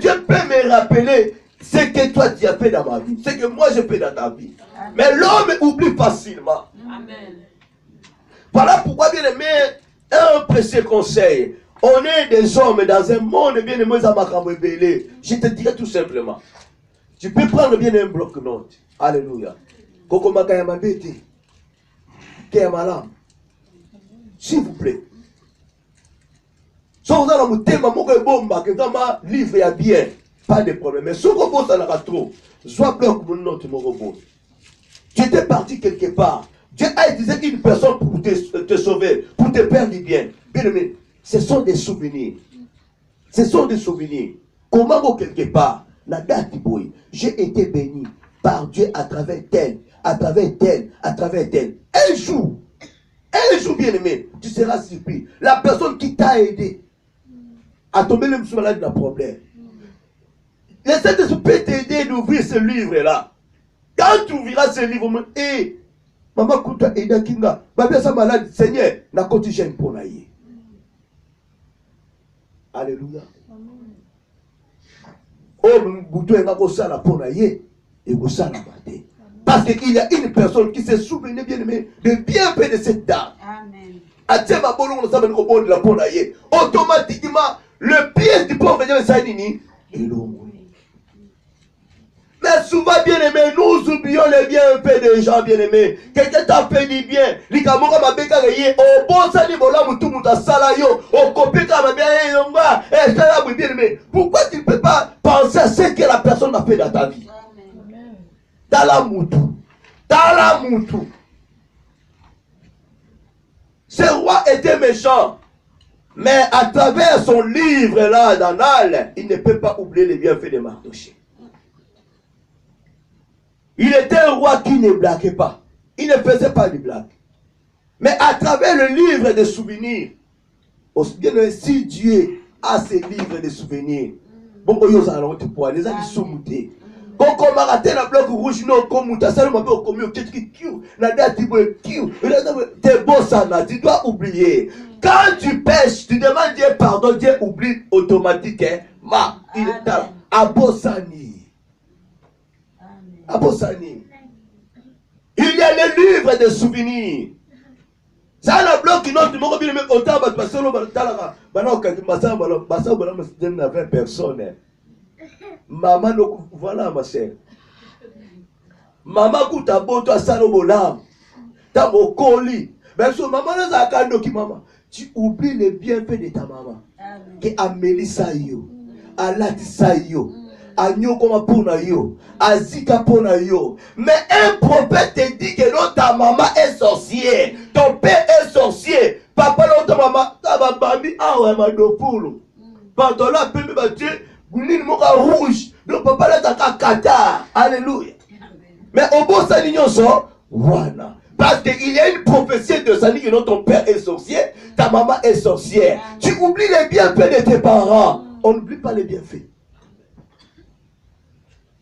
Dieu peut me rappeler ce que toi tu as fait dans ma vie, ce que moi je fais dans ta vie. Amen. Mais l'homme oublie facilement. Amen. Voilà pourquoi, bien aimé, un précieux conseil. On est des hommes dans un monde bien aimé, je te dirais tout simplement. Tu peux prendre bien un bloc-notes. Alléluia. S'il vous plaît. Si vous avez un thème, livre est bien. Pas de problème. Mais si vous avez trop, soit bloc mon note, mon robot. Tu étais parti quelque part. Dieu a utilisé une personne pour te sauver, pour te faire du bien. Bien aimé, ce sont des souvenirs. Ce sont des souvenirs. Comment quelque part, la date boy, j'ai été béni par Dieu à travers tel, à travers tel, à travers tel. Un jour, bien aimé, tu seras surpris. La personne qui t'a aidé à tomber le malade d'un problème. Le Saint-Esprit peut t'aider d'ouvrir ce livre-là. Quand tu ouvriras ce livre, et maman, quand tu as aidé Kinga, ma ça malade, Seigneur, n'a pas de pour naïe. Alléluia. Oh, Boutou est pas ça la pour naïe, et vous ça la maté. Parce qu'il y a une personne qui s'est souvenue bien aimé de bienfait de cette dame. Amen. Automatiquement, le pied du pauvre Dieu Saïdini est long. Mais souvent, bien aimé, nous oublions les bienfaits des gens, bien aimés. Quelqu'un t'a fait du bien. Likamora m'a bécaré. Oh, bon, ça dit, voilà, moutou, mouta, salayo. Oh, copéka, m'a bien, yonga. Eh, ça, bien aimé. Pourquoi tu ne peux pas penser à ce que la personne a fait dans ta vie? Dans la moutou. Dans la moutou. Ce roi était méchant. Mais à travers son livre là, d'Annales, il ne peut pas oublier les bienfaits de Mardochée. Il était un roi qui ne blaguait pas. Il ne faisait pas de blagues. Mais à travers le livre de souvenirs, si Dieu a ce livre de souvenirs, bon, les gens sont moutés. Quand on a raté la bloc rouge, non, comme on a seulement commis au tu dois oublier. Quand tu pêches, tu demandes Dieu pardon, Dieu oublie automatiquement. Il est à Bossani. Abosani. Il y a les livres de souvenirs. Ça a un bloc qui note, tu m'as bien autant, parce que c'est 20 personnes. Maman, voilà ma soeur. Maman, écoute à bon, toi, ça, l'homme, t'as mon colis. Mais sur maman, tu oublies les bienfaits de ta maman. Que Amélie Sayo, Alati Sayo, Agno comme pour yo, Azika pour yo. Mais un prophète te dit que non, ta maman est sorcière, ton père est sorcier. Papa, non, ta maman, ta maman, ah ouais, ma dopoulou. Pardon, là, peut-être, bah, tu Gounine Moka rouge. Donc, papa, là, t'as qu'à Qatar. Alléluia. Mais au beau Sanignon, ça, voilà. Parce qu'il y a une prophétie de Sani que ton père est sorcier, ta maman est sorcière. Tu oublies les bienfaits de tes parents. On n'oublie pas les bienfaits.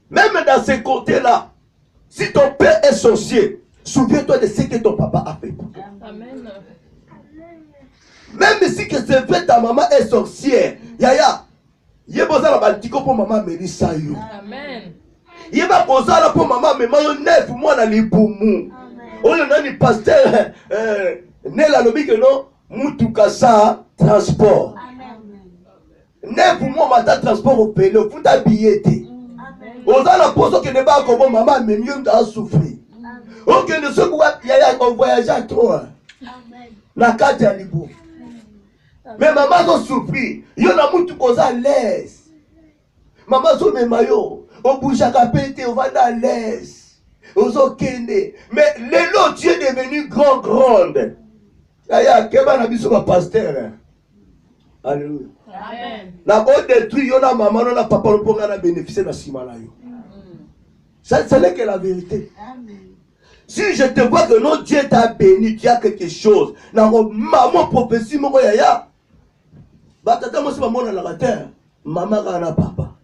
Même dans ces côtés-là, si ton père est sorcier, souviens-toi de ce que ton papa a fait. Amen. Même si que c'est vrai ta maman est sorcière, Yaya, il y a besoin de pour maman Mélissa. Amen. Il y a besoin pour maman neuf mois dans les poumons. On a un pasteur, Nela Lobi que non, Moutoukassa transport. Neuf mois matin transport au pays, le fout à billetté. On a la pose que ne pas comme maman, mais mieux d'en souffrir. Ok, ne se quoi, il y a un voyage à toi. La carte à l'Ibo. Mais maman a souffert. Il y a un Moutoukosa à l'aise. Maman a souffert maillot. On bouge à capéter, on va à l'aise. Mais les lots, tu es devenu grande. Aya, Keba n'a vu sur pasteur. Alléluia. Amen. La bonne détruit, il y a maman, on a papa, on a bénéficié de la simalayo. Ça, ce n'est que la vérité. Amen. Si je te vois que non, Dieu t'a béni, tu as quelque chose. Maman prophétie, mon yaya. Bah, tata, moi, c'est maman dans la terre. Maman, gana papa.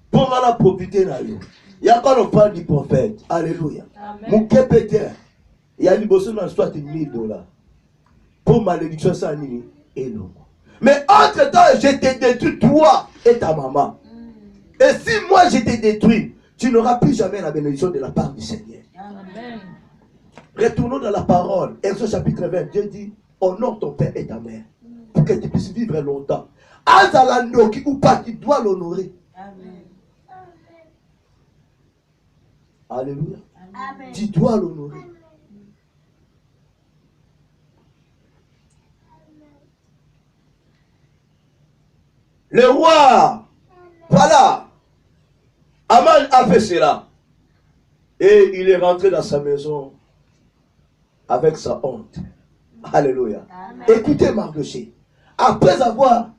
Pour m'en profiter, il y a quand on parle du prophète. Alléluia. Mon képéter. Il y a une bosse dans l'histoire de $1000. Pour malédiction, ça n'est pas long. Mais entre-temps, je t'ai détruit, toi et ta maman. Et si moi je t'ai détruit, tu n'auras plus jamais la bénédiction de la part du Seigneur. Amen. Retournons dans la parole. Exode chapitre 20. Dieu dit, honore ton père et ta mère. Pour que tu puisses vivre longtemps. Azalanoki ou pas, tu dois l'honorer. Amen. Alléluia. Amen. Tu dois l'honorer. Le roi, voilà, Aman a fait cela. Et il est rentré dans sa maison avec sa honte. Alléluia. Amen. Écoutez Mardoché. Après avoir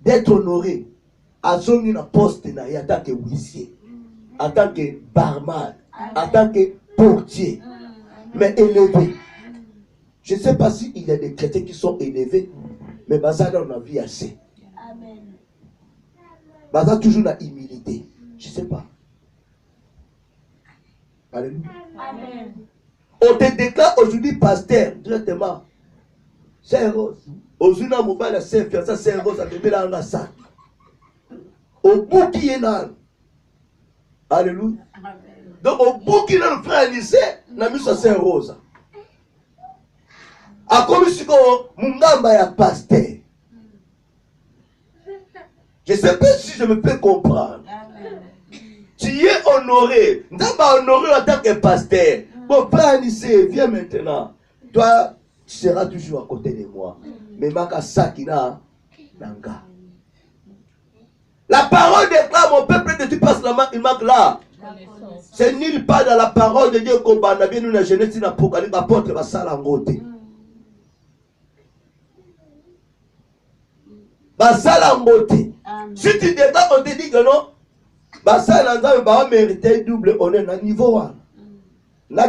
d'être honoré, à son poste en tant que huissier, en tant que barman, en tant que portier, mais élevé. Je ne sais pas s'il y a des chrétiens qui sont élevés, mais Bazar on a vu assez. Bazar toujours la humilité. Je ne sais pas. Alléluia. Amen. On te déclare aujourd'hui pasteur directement. C'est un rose. Aujourd'hui, on mobile c'est fiancé, c'est un rose, on te met dans la sac. Au bout qui est là. Alléluia. Donc au bout qui est là, le frère lycée, on a mis ça c'est un rose. A comme si on m'a ya pasteur. Je ne sais pas si je me peux comprendre. Amen. Tu es honoré. Tu es honoré en tant que pasteur. Bon, frère lycée, viens maintenant. Toi, tu seras toujours à côté de moi. Mais Maka Sakina Nanga. La parole déclare mon peuple de tu passes la main, il manque là. C'est nulle part dans la parole de Dieu qu'on a bien une jeunesse, une apocalypse, apôtre, va salangote. Va salangote. Si tu déclares, on te dit que non, bah ça, va mériter double honneur à niveau 1. La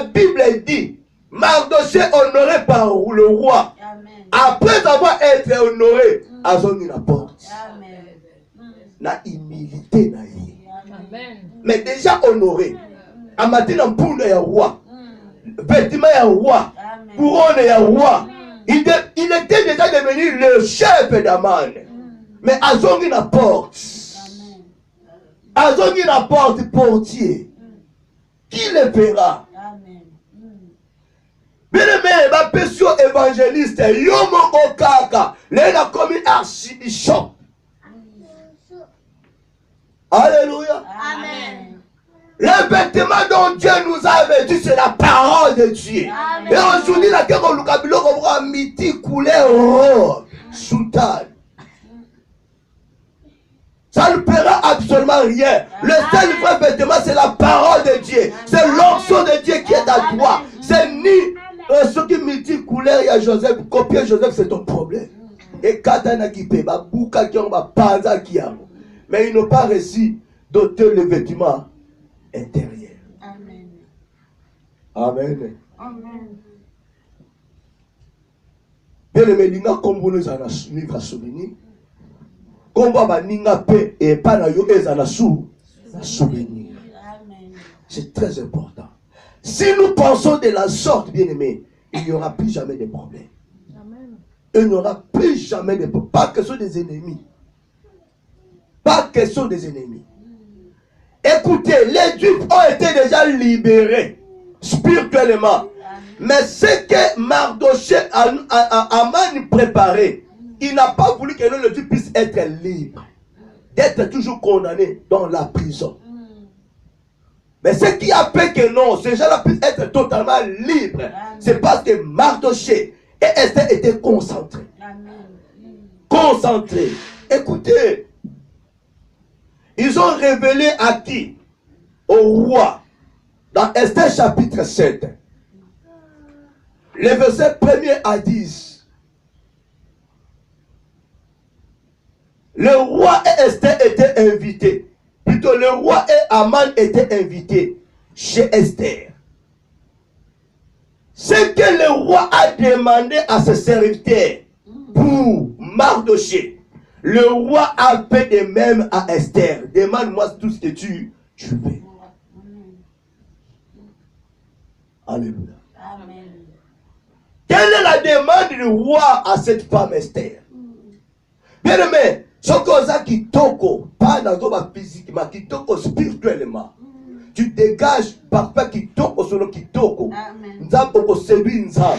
Bible dit, Mardoché honoré par le roi. Amen. Après avoir été honoré, à son la porte. La humilité. Amen. Mais déjà honoré. À matin en poule et roi. Vêtement et roi. Couronne et roi. Il était déjà devenu le chef d'Aman. Mais à son la porte. Azongi la porte portier. Qui le verra? Amen. Bien-aimé, ma pétion évangéliste, Yomo Okaka, l'un comme archibishop. Alléluia. Amen. Le vêtement dont Dieu nous a vêtus, c'est la parole de Dieu. Amen. Et aujourd'hui, la guerre au Lucabilo, on voit midi couleur robe, soutane. Ça ne paiera absolument rien. Le seul vrai vêtement, c'est la parole de Dieu. C'est l'onction de Dieu qui est à toi. C'est ni ce qui me dit couleur, il y a Joseph. Copier Joseph, c'est ton problème. Et Katana qui paie, Bouka qui a Panza qui a. Mais ils n'ont pas réussi d'ôter le vêtement intérieur. Amen. Amen. Amen. Bien aimé, l'inga kombo nous en a livre à souvenir. Kombo ba ninga pe et pas na yo ezana sou souvenir. Amen. C'est très important. Si nous pensons de la sorte, bien aimé, il n'y aura plus jamais de problème. Amen. Il n'y aura plus jamais de problème. Pas question des ennemis. Pas question des ennemis. Écoutez, les Juifs ont été déjà libérés spirituellement. Mais ce que Mardoché a mal préparé, il n'a pas voulu que le Juif puisse être libre, d'être toujours condamné dans la prison. Mais ce qui a fait que non, ces gens-là puissent être totalement libres, c'est parce que Mardoché et Esther étaient concentrés. Concentrés. Écoutez, ils ont révélé à qui? Au roi. Dans Esther chapitre 7. Les versets 1er à 10. Le roi et Esther étaient invités. Plutôt le roi et Aman étaient invités chez Esther. Ce que le roi a demandé à ses serviteurs pour Mardoché, le roi a fait de même à Esther. Demande-moi tout ce que tu veux. Alléluia. Amen. Quelle est la demande du roi à cette femme Esther? Bien aimé, ce que qui toko, pas dans le physiquement, qui toko spirituellement. Tu dégages parfois qui toko sur le qui toko. Nzambo séduit Nzambo.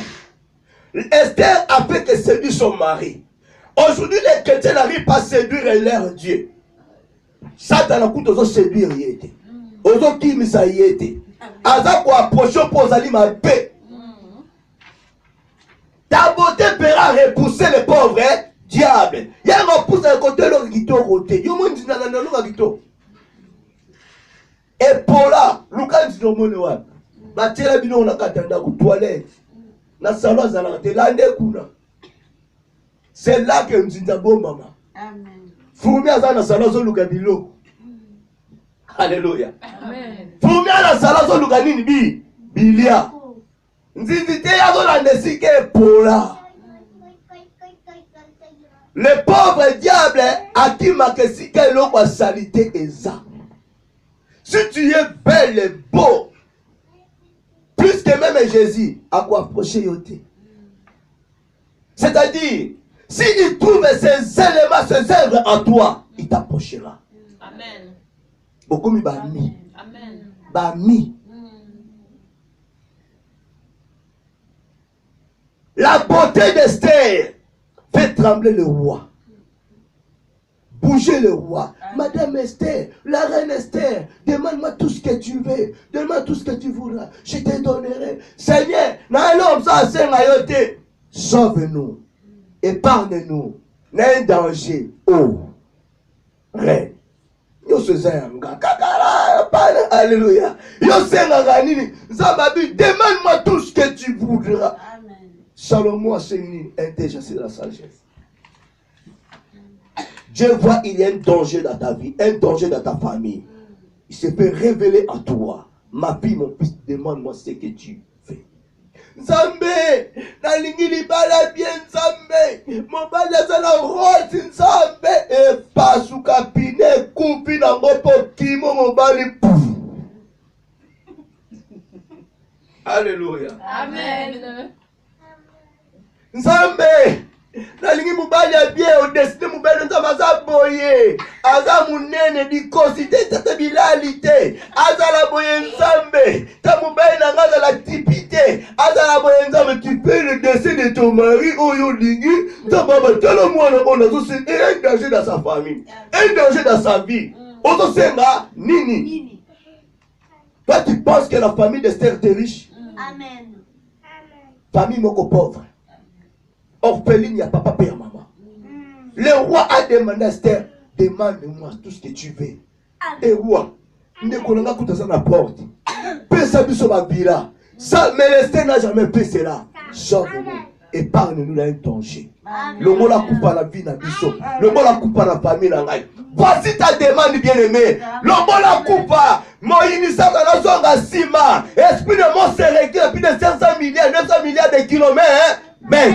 Esther a fait que séduire son mari. Aujourd'hui, les chrétiens n'arrivent pas à séduire leur Dieu. Satan a coûté aux séduire yété. Aux autres qui me ça yété. Aza pour approcher pour aller ma paix. Ta beauté paiera repousser les pauvres, hein? Diable. Il y a un repousse à côté, l'autre qui est au côté. Il y a un dit dans l'autre qui est. Et pour là, Lucas dit au monde, Batela bino on a katanda ku toilette. Na salon za la telande kuna. C'est là que Mzinza bon maman. Amen. Fumi aza na salon zo luka bilo. Alléluia. Amen. Fumi na salon zo luka nini bi bilia. Nzizite ya zo la nesike pola. Le pauvre diable a qui marque si quel l'eau salité eza. Si tu es belle et beau, plus que même Jésus, à quoi approcher yoté. C'est-à-dire, s'il trouve ces éléments, ces œuvres en toi, il t'approchera. Amen. Beaucoup mi bami. Amen. Bami. La beauté d'Esther fait trembler le roi. Bouger le roi. Madame Esther, la reine Esther, demande-moi tout ce que tu veux. Demande-moi tout ce que tu voudras. Je te donnerai. Seigneur, sauve-nous. Épargne-nous. N'a un danger. Oh. Reine. Alléluia. Demande-moi tout ce que tu voudras. Salomon a saigné intelligence de la sagesse. Dieu voit il y a un danger dans ta vie, un danger dans ta famille. Il se fait révéler à toi. Ma fille, mon fils, demande-moi ce que tu fais. Nzambe, na lingili bala bien Nzambe. Mon bala za la rose Nzambe. Et pas sous cabinet, coupi na ngopo kimo mon bali pouf. Alléluia. Amen. Nzambe. Nalingi mubali ya bien au destiné mubali nzamba za boye aza munene dikosi te tata bilali te azala boye nzambe ta mobali na nga azala tipi te azala boye nzambe. Tu fais le décès de ton mari oyo lingi nzambe abatala mwana oyo azose un danger dans sa famille, un danger dans sa vie. Ozosenga nini? Toi tu penses que la famille d'Esther était riche? Amen. Famille moko pauvre, orpheline, il n'y a papa, père, maman. Le roi a demandé à Esther, demande-moi tout ce que tu veux. Et roi, ne connaît pas ça la porte. Pesa biso ma villa. Ça, mais Esther n'a jamais fait cela. Sauve-nous, épargne-nous là un danger. Le mot la coupe à la vie na biso. Le mot la coupe à la famille na ngai. Voici ta demande bien-aimée. Le mot la coupe à Moïse na zonga sima. Esprit de mort se réglé plus de 500 milliards, 900 milliards de kilomètres. Amen.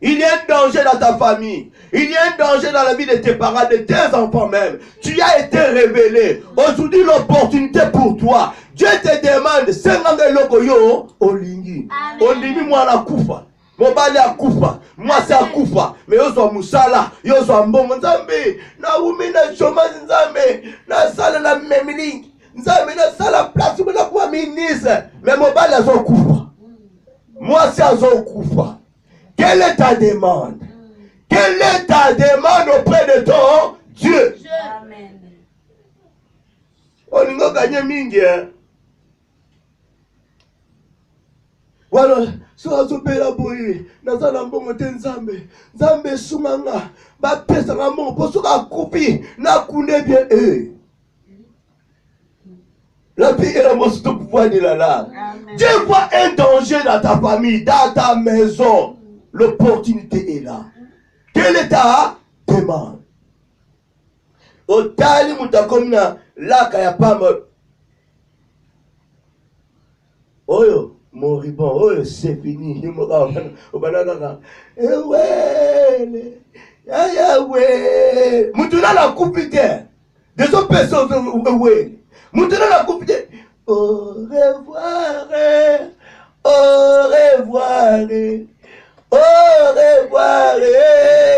Il y a un danger dans ta famille. Il y a un danger dans la vie de tes parents, de tes enfants même. Tu as été révélé. Aujourd'hui, l'opportunité pour toi. Dieu te demande, 50 loko yo, olingi. Olingi moi la kufa. Mobali akufa. Moi c'est akufa. Mais yo so musala, yo so mbongo nzambe. Na umi na chômage nzambe. Na sala na memili. Nzambe na sala place pour la ministre. Mais mobali azo kufa. Moi c'est azo kufa. Quelle est ta demande? Quelle est ta demande auprès de ton Dieu? Amen. On n'a gagné mingi. Voilà, soit je peux la boyer, dans un bon nzambe, nzambe sumanga, ba pesa ngamo, pour ceux qui coupi, na koune bien La vie est la most de pouvoir de la lame. Dieu voit un danger dans ta famille, dans ta maison. L'opportunité est là. Quelle est ta demande? Otali mutakomina laka ya pamba. Oyo moribond, oyo c'est fini. Mutuna la coupite. Des autres personnes Mutuna la coupite. Au revoir. Au revoir. Au revoir,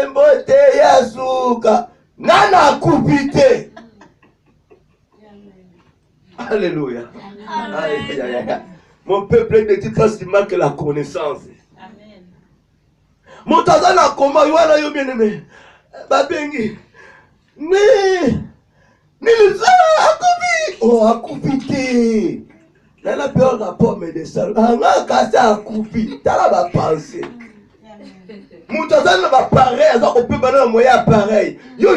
mbote yasuka. Nana kupite. Alléluia. Alléluia. Mon peuple ne dit pas seulement que la connaissance. Amen. Mon tazana koma ywana yo bien aimé. Babengi. Ni le akubi. Oh akupite. Nana peur la pomme de sal. Anga kasa akubi. Tala ba penser. Moutazana va pareil, on peut pas moyen pareil. Yo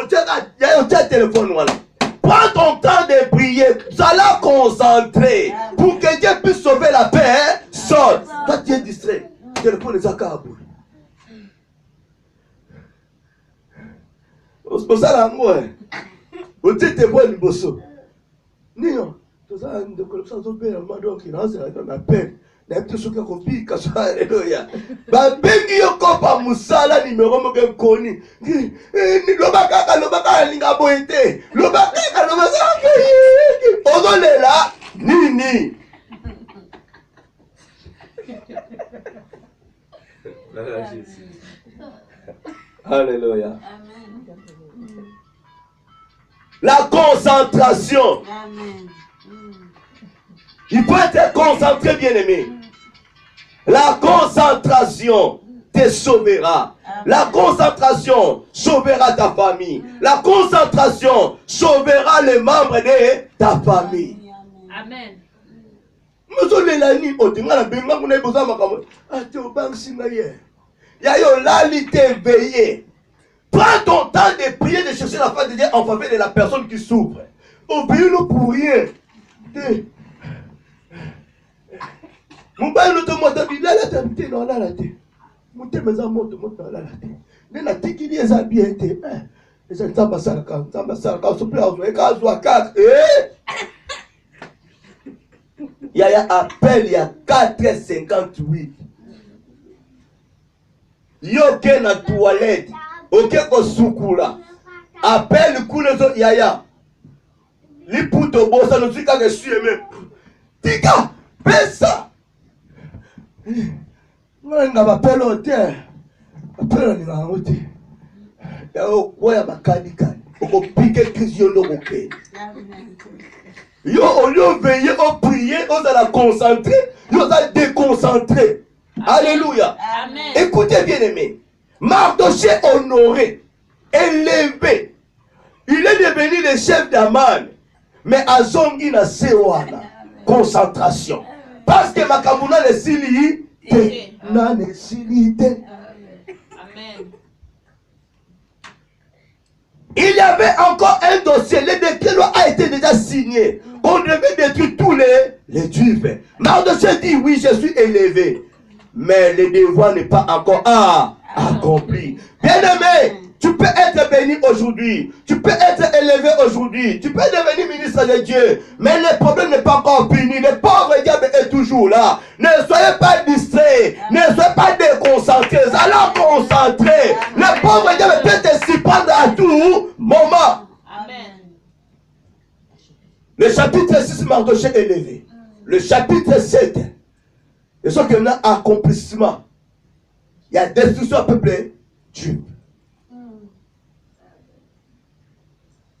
tiens téléphone voilà. Prends ton temps de prier, sois concentré pour que Dieu puisse sauver la paix. Sonne. Toi tu es distrait. Téléphone est à câble. On ça là moi. On dit te bon bosso. Non. Tout ça de collection de paix, donc il a la paix. Alléluia. Babengi yoko pa musala numéro moke koni. Lobaka linga boyete. Lobaka ozolela nini. Alléluia. La concentration. Amen. Il faut être concentré, bien-aimé. La concentration te sauvera. La concentration sauvera ta famille. La concentration sauvera les membres de ta famille. Amen. Prends ton temps de prier, de chercher la face de Dieu en faveur de la personne qui souffre. Obéis-nous pour rien. Mobile automoto bilala tabité dans la laté. Monte maison moto dans la laté. Nena tiki les habits te. Les gens tamba salaka, se plaît au cas ou à 4. Il y a appel, il y a 4h58. Yoke na toilette. Ok ko sukula. Appel kulezo yaya. Li puto bosa no tika ke sueme. Tika pesa. Nga bapelo te. Bapelo ni ngango te. okoya bakanikani okopike Christ yo ndokoke yo au lieu veiller au prier aux à la concentrer yo à déconcentrer. Alléluia. Amen. Écoutez bien aimé, Mardoché honoré, élevé, il est devenu le chef d'Aman, mais à Zongi na Sewana, concentration. Parce que Makamuna le sili, na ne sili. Amen. Il y avait encore un dossier, le décret a été déjà signé, qu'on devait détruire tous les Juifs. Mardoché dit oui, je suis élevé. Mais le devoir n'est pas encore accompli. Bien-aimé, tu peux être béni aujourd'hui, tu peux être élevé aujourd'hui, tu peux devenir ministre de Dieu, mais le problème n'est pas encore fini. Le pauvre diable est toujours là. Ne soyez pas distraits, ne soyez pas déconcentrés, allons concentrer. Le pauvre diable peut te surprendre à tout moment. Amen. Le chapitre 6, Mardoché élevé. Le chapitre 7, et ce qu'il y a accomplissement. Il y a destruction au peuple Dieu.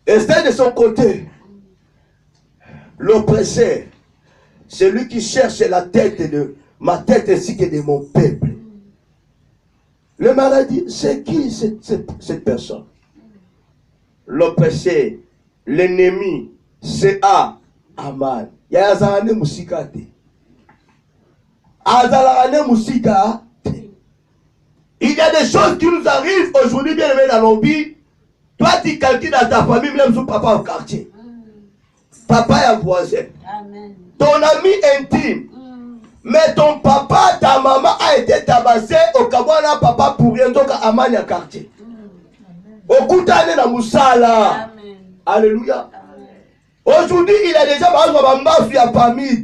Esther de son côté, l'oppresseur, celui qui cherche la tête de ma tête ainsi que de mon peuple. Le maladie, c'est qui cette personne? L'oppresseur, l'ennemi, c'est Aman. Il y a Azarane Mousikate. Il y a des choses qui nous arrivent aujourd'hui, bien aimé dans nos vies. Toi, tu calcules dans ta famille, même son papa au quartier. Papa est un voisin. Amen. Ton ami intime. Mais ton papa, ta maman a été tabassé au Kabwana, papa pour rien, donc à Amania quartier. Au Koutane na Moussala. Alléluia. Aujourd'hui, il y a déjà il y a famille.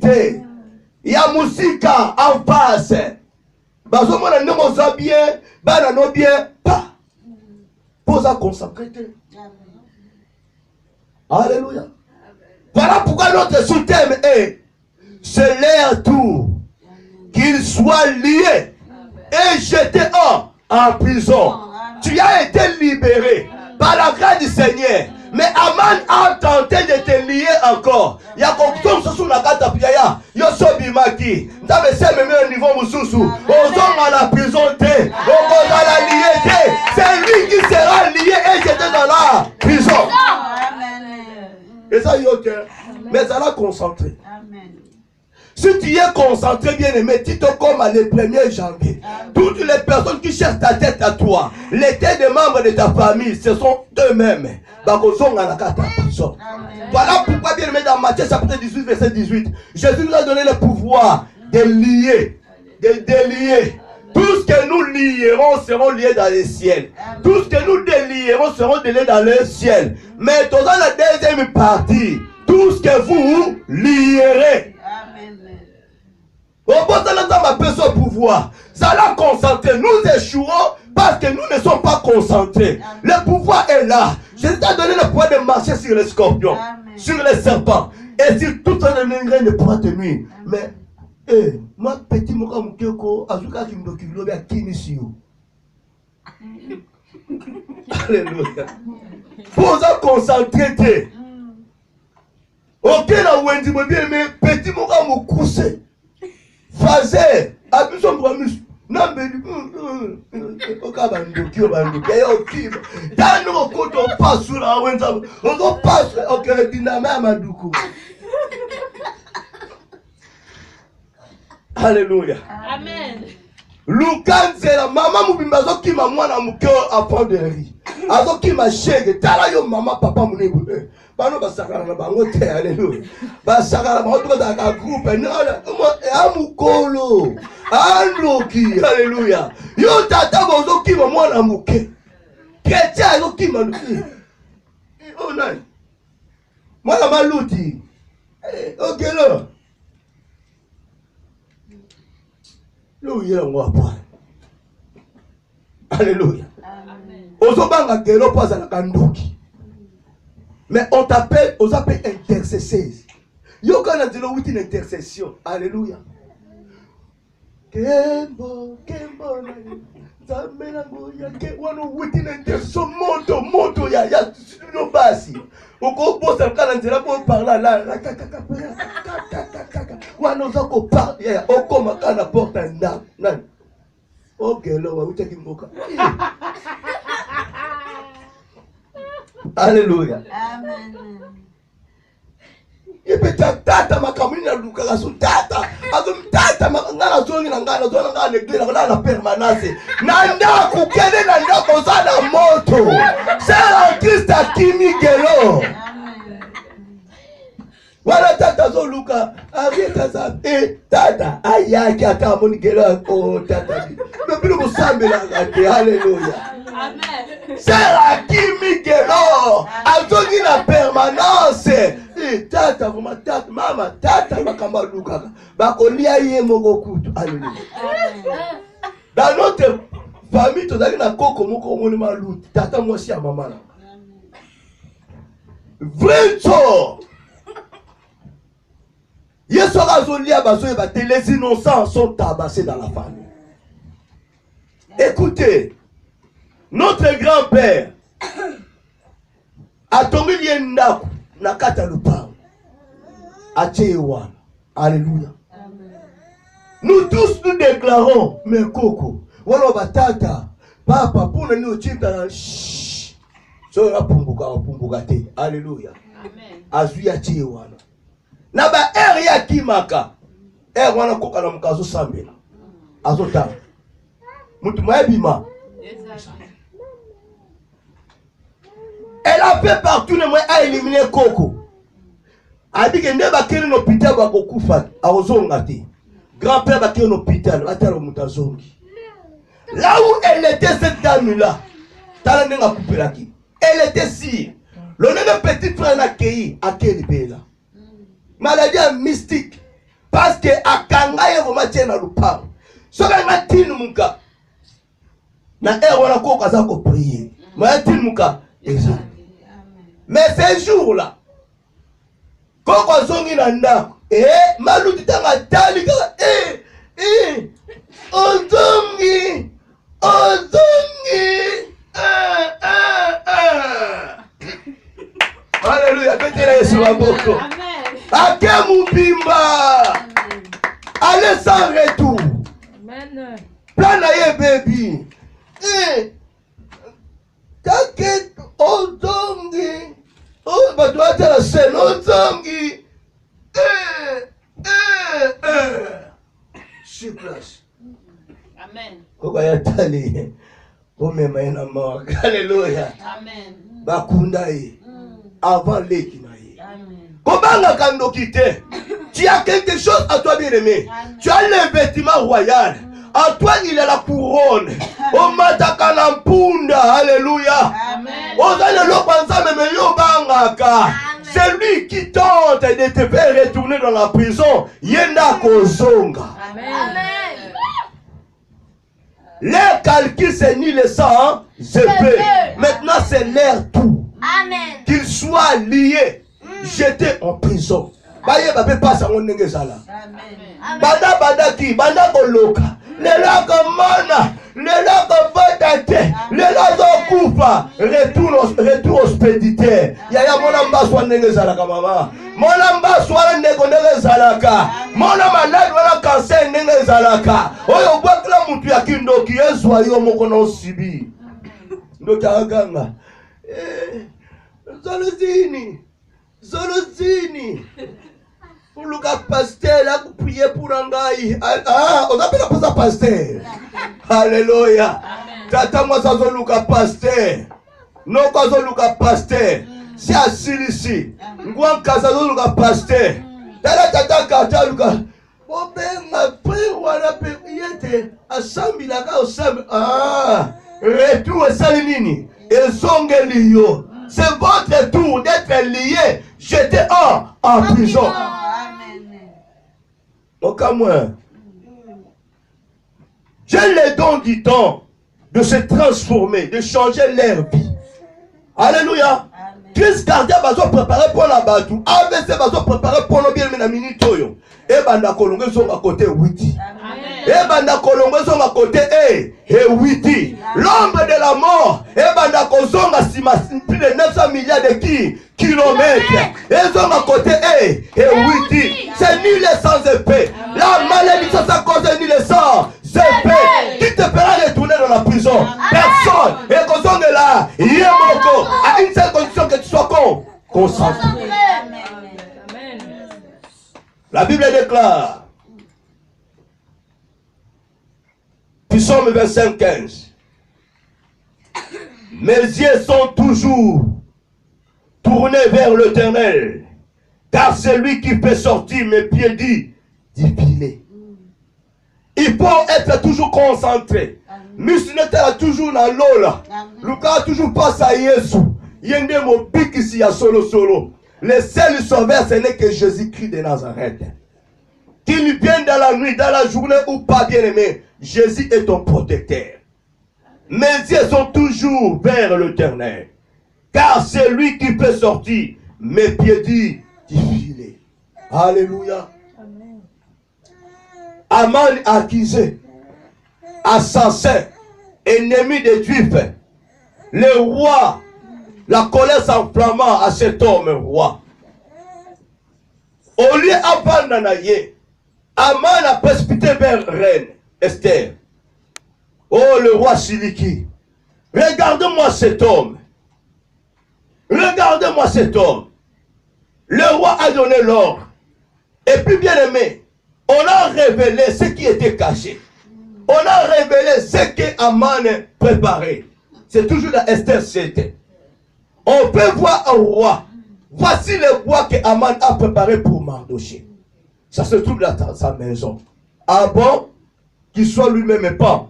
Il y a Moussika en face. Bazo mona nemo za bien, bana no bien, pas. Pour ça consacrer. Alléluia. Voilà pourquoi notre sous-thème est c'est leur tour qu'ils soient liés et jetés en prison. Tu as été libéré par la grâce du Seigneur. Mais Aman a tenté de te lier encore. Il y a comme ça sur la carte à Piaya. Il y a ce bimaki. Tu as laissé même au niveau Moussoussou. Aux hommes à la prison, on va la lier. C'est lui qui sera lié et jeté dans la prison. Et ça, il y a mais ça l'a concentré. Si tu es concentré, bien aimé, tu te comme le 1er janvier. Toutes les personnes qui cherchent ta tête à toi, les têtes des membres de ta famille, ce sont eux-mêmes. Voilà pourquoi, bien aimé, dans Matthieu chapitre 18, verset 18, Jésus nous a donné le pouvoir de lier, de délier. Tout ce que nous lierons seront liés dans le ciel. Tout ce que nous délierons seront déliés dans le ciel. Mais dans la deuxième partie, tout ce que vous lierez. Au pouvoir, ça l'a concentré. Nous échouons parce que nous ne sommes pas concentrés. Le pouvoir est là. Je t'ai donné le pouvoir de marcher sur les scorpions, sur les serpents. Et sur tout un ingrédient ne pourra te nuire. Mais, moi, petit moka mukeko, azuka kimdokilo bia kinisio. Alléluia. Pour ça concentrer. Ok, la wendi mo bien, mais petit moka mukuse. Fazer, abusons de ramus. Non, mais au cas où dans nos côtes, on passe sur la wenda. On passe au cœur du Nama Madoukou. Alléluia. Amen. Lukan, c'est la maman Moubimbazo qui m'a moine mon cœur à prendre de riz. Alors qui m'a chèque, t'as yo maman, papa, mon éboulé. Bano basakara na bango te, alléluia. Basakara bango to dans un groupe, amukolo, anloki, alléluia. Yo tata bozo ki mwana muke. Chrétien yo ki maluki. Oh non. Mwana maluti. OK là. Lo yela ngwa. Alléluia. Amen. Ozo banga kelo pa za kandoki. Mais on t'appelle, on s'appelle intercesseur. Yo quand on dit une intercession. Alléluia. Kembo, Kembo. moto ya basi. Oko posa kana nzela ko parla là. Wana zako parler oko makana porta nda. Nani? Okay, lo wa utaki mboka. Alléluia. Amen. Ipeta tata makamini na luka kaso tata. Azo tata ngana zongi na ngana zona ngana neglect na permanence. Nanda kukene na ndako sana moto. Sera Christ akimi gelo. Wala tata zo luka areta za tata ayaki ata moni gelo o tata. Mbilo musambela ngate. Alléluia. Amen. Sera kimi gelo. Azongi na permanence. Tata vraiment tata mama tata makamba luka bakolia ye moko kutu. Alléluia. Dans notre famille tozali na koko moko moni maluti tata mwasi ya mama na vraiment yeso azolia bazoye ba les innocents sont tabassés dans la famille. Écoutez, notre grand-père a tombé lié ndako na kata lupango atie wana. Alléluia. Nous tous nous déclarons mais koko wala batata papa pona ni ochita na so rapumbuka te. Alléluia. Amen. Azui atie wana na ba ya kimaka wana koka na mkazo sambela azota mutu mwebima. Elle a fait partout le moyen à éliminer Coco. A dit que ne va qu'elle n'hôpital va kokufa a ozongati. Grand-père va qu'elle n'hôpital va t'aller au mutazongi. Là où elle était cette dame là, t'as n'a coupé la qui. Elle était si. Le nom de petit frère n'a accueilli à quel bella. Maladie mystique parce que à Kangaye vous m'attiez dans le parc. Ce que m'attire muka. Na wana ko kaza ko prier. M'attire muka. Exact. Mais ces jours-là, quand on zongi nanda, maluti tanga talika, ozongi, Alléluia, betela Yesu waboko. Ake mubimba, allez sans retour. Amen. Plan na ye baby. Take ozongi. Oh, but what I say, no tongue. She plus. Amen. Koko ya tali. Omema ina mwa. Hallelujah. Amen. Bakunda ye. Avant leki na ye. Amen. Kobanga kando kite. Tu as quelque chose à toi bien aimé. Tu as le vêtement royal. En toi il y a la couronne. O mataka na mpunda. Alléluia. Amen. C'est lui qui tente de te faire retourner dans la prison. Yenda kozonga. Amen. Leur calcul c'est ni le sang, c'est peu. Maintenant c'est leur tout. Amen. Qu'ils soient liés, jetés en prison. Baye babe passe à mon nengezala. Amen. Bada ki, bada koloka. Lela komana, lela kovotate, lela zokufa. Retour au spéditaire. Yaya mona mbaswa nengezalaka mama. Mona mbaswa nengezalaka. Mona malade wala cancer nengezalaka. Oyo bwakla mutu ya kindoki ezwa yo moko na osibi. Ndoki aganga. Zolozini. Pour le pasteur, là, vous priez pour Angaï. Ah, on appelle ça pasteur. Alléluia. Tata moi ça zoluka pasteur. Non pas zoluka pasteur. C'est assis ici. Ngwan kaza zoluka pasteur. Tata kata luka. Obenga pri wala pe yete asambi la ka osambi. Ah, retour salinini. Ezongeli yo. C'est votre tour d'être lié. J'étais en prison. Donc à moi, j'ai le don du temps de se transformer, de changer leur vie. Alléluia. Christ Cardia va se préparer pour la batou. ABC va se préparer pour le bien de la minute. Et banda kolonge sont à côté 8. Et bandako longozo à côté et witi. L'ombre de la mort. Et bandako zonga plus de 900 milliards de kilomètres. Et zonga à côté et witi. C'est nul et sans épée. La malédiction ça cause nul et sans épée. Qui te fera retourner dans la prison? Personne. Et qu'on zonga là, yemoko. À une seule condition que tu sois concentré. La Bible déclare, Psaume 25, 15, mes yeux sont toujours tournés vers l'Éternel, car c'est lui qui fait sortir mes pieds du filet. Il faut être toujours concentré. Musneta toujours dans l'eau là. Lucas toujours passe à Jésus. Yende mo bikisi ya solo. Le seul sauveur, ce n'est que Jésus-Christ de Nazareth. Qu'il vienne dans la nuit, dans la journée ou pas, bien aimé, Jésus est ton protecteur. Mes yeux sont toujours vers l'Éternel, car c'est lui qui peut sortir mes pieds du filet. Alléluia. Amen. Aman accusé, assassin, ennemi des Juifs, le roi. La colère s'enflamma à cet homme roi. Au lieu d'abandonner, Aman a précipité vers reine Esther. Oh, le roi Siliki. Regardez-moi cet homme. Regardez-moi cet homme. Le roi a donné l'ordre. Et puis bien aimé, on a révélé ce qui était caché. On a révélé ce que Aman préparait. C'est toujours la Esther 7. On peut voir un roi. Voici le roi que Aman a préparé pour Mardoché. Ça se trouve dans sa maison. Avant qu'il soit lui-même pas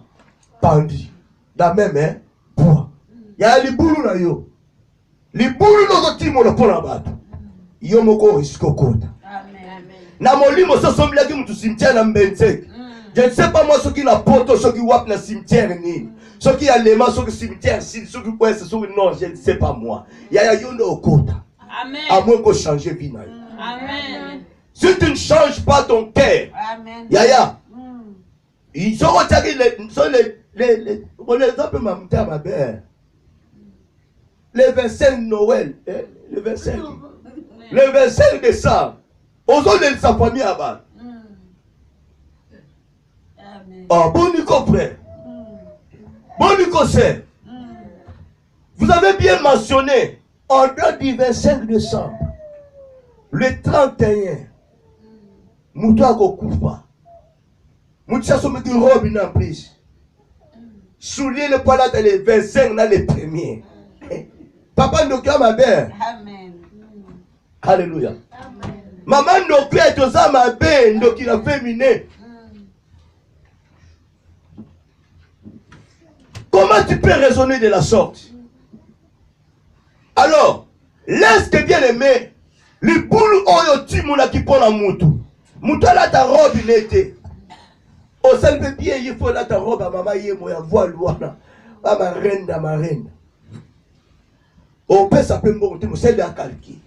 pendu. Dans même bois. Il y a les boulous là yo. Les boulous là timo le pona bato. Yo moko risiko kota. Amen. Na molimo so sombila ki mutu cimetière na mbenzek. Je ne sais pas moi ce qui la poto, ce qui wap na cimetière ni. Ce qui a les mains sur le cimetière, ce qui est sur le non, je ne sais pas moi. Il y a yondo au côté. Amen. À moins qu'on change de vie. Amen. Si tu ne changes pas ton cœur, Yaya, ils sont les 25 Noël, le 25 décembre, aux autres de sa famille à bas. Oh, bon Nico frère. Bon Nico sœur. Vous avez bien mentionné, en dehors du 25 décembre, le 31, Moutoua Kokoufa. Moutoua Someki Robin en plus. Soulier le poids là, les 25, là, les premiers. Papa Nokia, ma belle. Amen. Alléluia. Amen. Maman Nokia est aux âmes à belle, Nokia a féminin. Comment tu peux raisonner de la sorte? Alors, laisse que bien aimé, les boules oyo timona qui prend la moutou. Moutou là ta robe il était. Au seul bien il faut là ta robe à maman yé moya voile wana. À ma reine. On peut s'appeler mon celle de Akalki.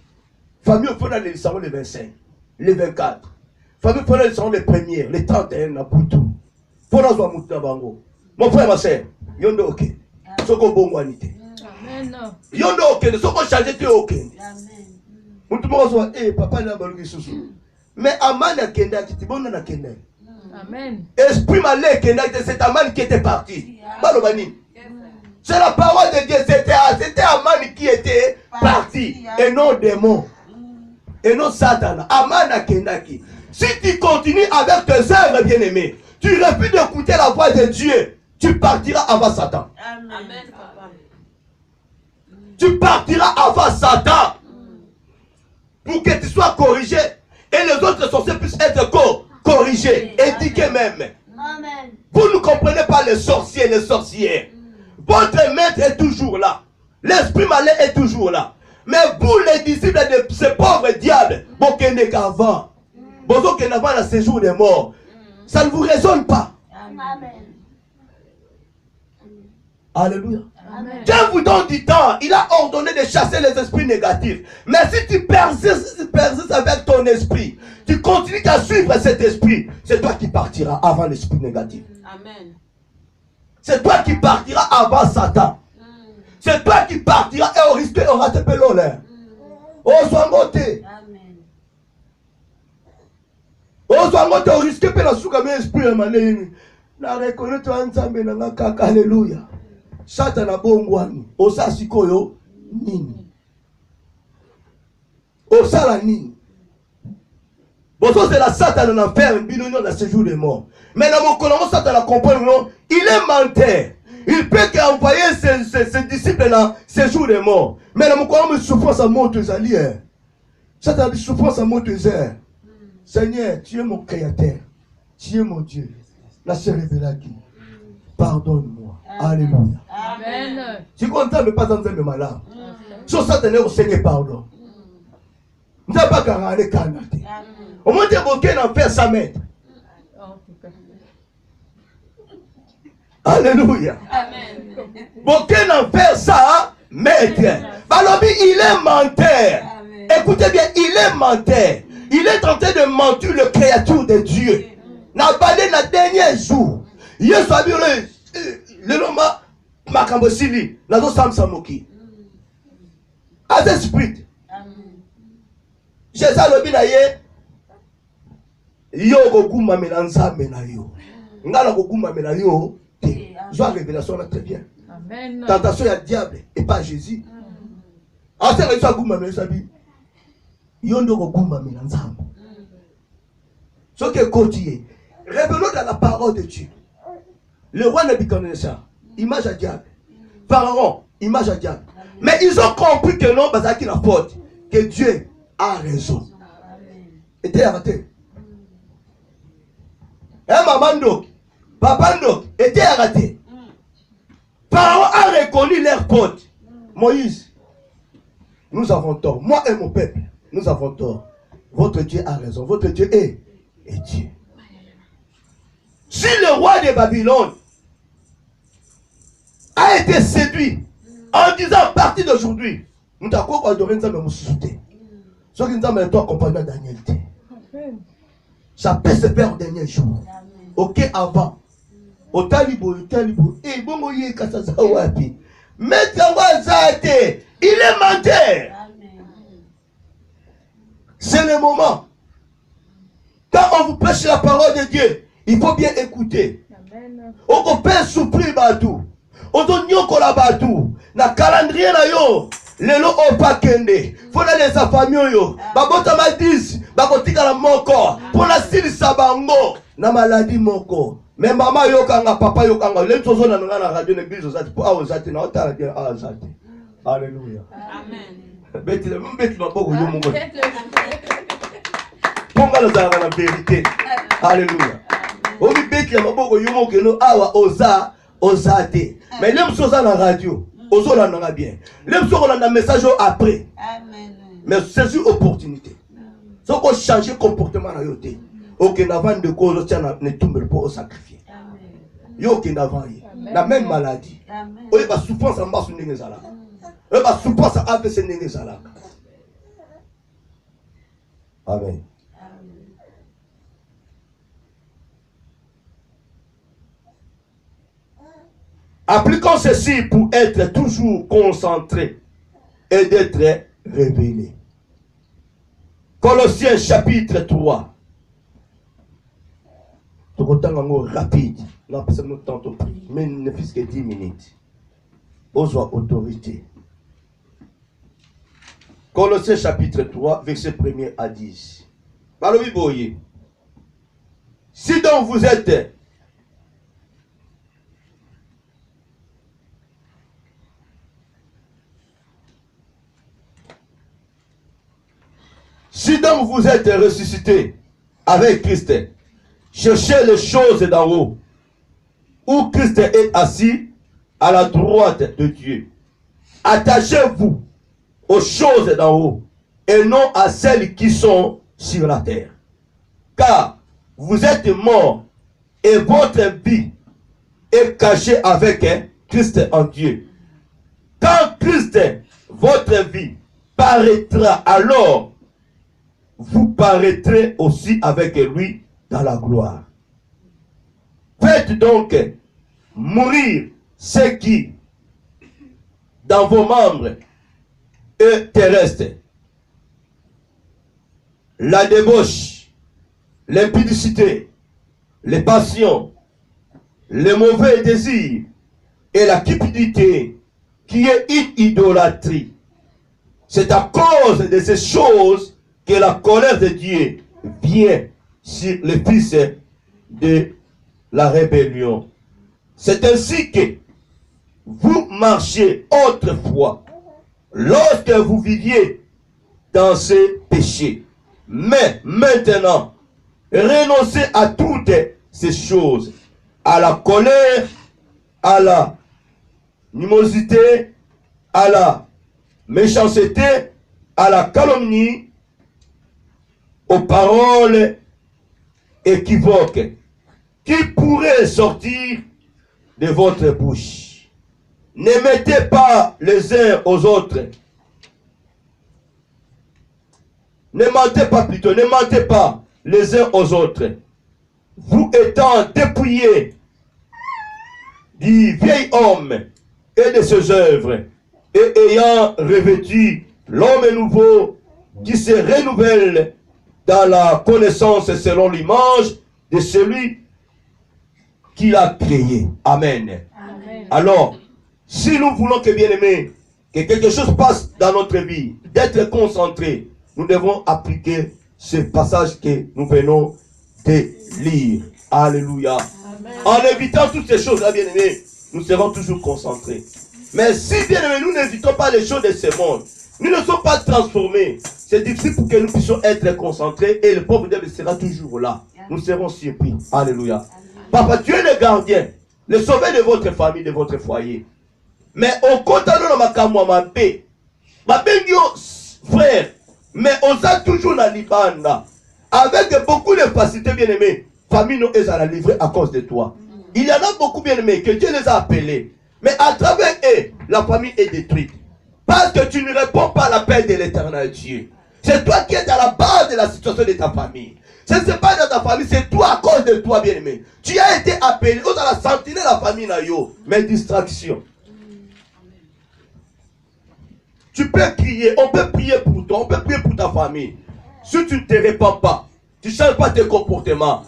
Famille au fond dans les salons les 25, les 24. Famille au fond dans les salons les premières, les 31 na Poutou. Faut dans un moutou na bango. Mon frère ma soeur, yondo ok. Soko bongo anité. Amen. Yondo ok, soko changer te ok. Amen. Moutou mo so papa na baluki susu. Mais Aman a kenda qui te bonne na kenda. Amen. Esprit malais kenda c'est Aman qui était parti. Balobani. C'est la parole de Dieu, c'était Aman qui était parti et non démon. Et non Satan. Aman a kenda qui. Si tu continues avec tes œuvres bien-aimés, tu refuses d'écouter la voix de Dieu, tu partiras avant Satan. Amen. Tu partiras avant Satan. Pour que tu sois corrigé. Et les autres sorciers puissent être corrigés. Éduqués même. Amen. Vous ne comprenez pas les sorciers et les sorcières. Votre maître est toujours là. L'esprit malin est toujours là. Mais vous, les disciples de ces pauvres diables, vous qui n'êtes qu'avant. Vous qui n'avez pas le séjour des morts. Ça ne vous résonne pas. Amen. Alléluia. Amen. Dieu vous donne du temps. Il a ordonné de chasser les esprits négatifs. Mais si tu persistes avec ton esprit, tu continues à suivre cet esprit, c'est toi qui partiras avant l'esprit négatif. Amen. C'est toi qui partiras avant Satan. C'est toi qui partiras et au risque aura te pelolin. Oh, sois moté. Amen. Oh, sois moté au risque de la souka mais esprit à mané. Na reconnaître ensemble na kaka. Alléluia. Satan a bongwani. Osa sikoyo nini. Osa la nini. Bon, c'est la Satan en enfer, un bidonnier dans ce jour de mort. Mais dans mon colonel, Satan a compris, il est menteur. Il peut qu'envoyer ses disciples dans ce jour de mort. Mais dans mon colonel, souffrance à mort tes alliés. Satan a dit souffrance à mort tes airs. Seigneur, tu es mon créateur. Tu es mon Dieu. La sœur révélée qui. Pardonne-moi. Alléluia. Amen. Tu content mais pas dans un malade. Sur Satan est au Seigneur pardon. Nous n'avons pas qu'à aller canarder. Au moins, tu es bon qu'elle en fait 100 mètres. Alléluia. Amen. Bon qu'elle en fait 100 mètres. Balobi, il est menteur. Écoutez bien, il est menteur. Il est en train de mentir le créature de Dieu. N'a pas dit le dernier jour. Il a salué le nom Makambosili. N'a pas Sam Samoki. As esprit. J'ai ça le binaye. Yo gokuma melanza menayo. Ngala gokuma menayo. Joie révélation là très bien. Amen. Tentation à diable et pas Jésus. Ah c'est ça gokuma melanza bi. Yo ndo gokuma melanza. Ce que côtier. Révélons dans la parole de Dieu. Le roi Nebuchadnezzar, image à diable. Pharaon, image à diable. Mais ils ont compris que non, parce qu'il a faute, que Dieu a raison. Et t'es arrêté. Maman donc, papa donc, et t'es arrêté. Pharaon a reconnu leur faute. Moïse, nous avons tort. Moi et mon peuple, nous avons tort. Votre Dieu a raison. Votre Dieu est Dieu. Si le roi de Babylone a été séduit en disant à partir d'aujourd'hui, nous t'avons adoré nous avons sauté. Ce qui nous avons toi accompagné Daniel. Ça peut se faire au dernier jour. Ok, avant. Au talibo, et bon, il est Kasazawapi. Mais Tawazate, il est menteur. C'est le moment. Quand on vous prêche la parole de Dieu, il faut bien écouter. On peut souffrir partout. On donne la batou. Na calendrier na yo. Lelo opa kende. Fona les afamio yo. Babota ma 10. Babotika la moko. Pour la sili sabango. Na maladie moko. Mais maman yo kanga, papa yo kanga. Les choses na nga na radio l'église osati. Pour osati na ota radio osati. Alléluia. Amen. Beti ma boko yo mongo. Ponga la zanga na vérité. Alléluia. Obi beti ma boko yo mongo no awa osate. Mais l'aime soza na radio. Ozola n'en a bien. L'aime soza na message après. Amen. Mais c'est une opportunité. So qu'on change le comportement na yote. Ok, n'avant de cause tiens ne tombe pas au sacrifier. Yo qui n'avant la même maladie. Oye ba souffrance en bas sur n'engezala. Oye ba souffrance avec ce n'engezala. Amen. Appliquons ceci pour être toujours concentré et d'être révélé. Colossiens chapitre 3. Tout le rapide. Nous avons besoin de temps de prier. Mais ne fût-ce que 10 minutes. Aux autorités. Colossiens chapitre 3, verset 1er à 10. Parlez-vous, boye. Si donc vous êtes si donc vous êtes ressuscité avec Christ, cherchez les choses d'en haut, où Christ est assis à la droite de Dieu. Attachez-vous aux choses d'en haut et non à celles qui sont sur la terre. Car vous êtes morts et votre vie est cachée avec Christ en Dieu. Quand Christ, votre vie, paraîtra, alors vous paraîtrez aussi avec lui dans la gloire. Faites donc mourir ce qui, dans vos membres, est terrestre. La débauche, l'impudicité, les passions, les mauvais désirs et la cupidité qui est une idolâtrie. C'est à cause de ces choses que la colère de Dieu vient sur les fils de la rébellion. C'est ainsi que vous marchiez autrefois lorsque vous viviez dans ces péchés. Mais maintenant, renoncez à toutes ces choses, à la colère, à la animosité, à la méchanceté, à la calomnie, aux paroles équivoques qui pourraient sortir de votre bouche. Ne mettez pas les uns aux autres. Ne mentez pas plutôt, ne mentez pas les uns aux autres. Vous étant dépouillés du vieil homme et de ses œuvres, et ayant revêtu l'homme nouveau qui se renouvelle dans la connaissance selon l'image de celui qui l'a créé. Amen. Amen. Alors, si nous voulons que, bien aimé, que quelque chose passe dans notre vie, d'être concentré, nous devons appliquer ce passage que nous venons de lire. Alléluia. Amen. En évitant toutes ces choses-là, bien aimé, nous serons toujours concentrés. Mais si, bien aimé, nous n'évitons pas les choses de ce monde, nous ne sommes pas transformés, c'est difficile pour que nous puissions être concentrés et le pauvre Dieu sera toujours là. Nous serons surpris. Alléluia. Amen. Papa, tu es le gardien, le sauveur de votre famille, de votre foyer. Mais au compte de ma paix, ma frère, mais on a toujours la libanda. Avec beaucoup de facilité, bien aimé, famille nous est à la livrer à cause de toi. Il y en a beaucoup, bien aimés, que Dieu les a appelés. Mais à travers eux, la famille est détruite. Parce que tu ne réponds pas à l'appel de l'éternel Dieu. C'est toi qui es à la base de la situation de ta famille. Ce n'est pas dans ta famille, c'est toi à cause de toi, bien aimé. Tu as été appelé, on a senti la famille, mais distraction. Tu peux prier, on peut prier pour toi, on peut prier pour ta famille. Si tu ne te réponds pas, tu ne changes pas tes comportements,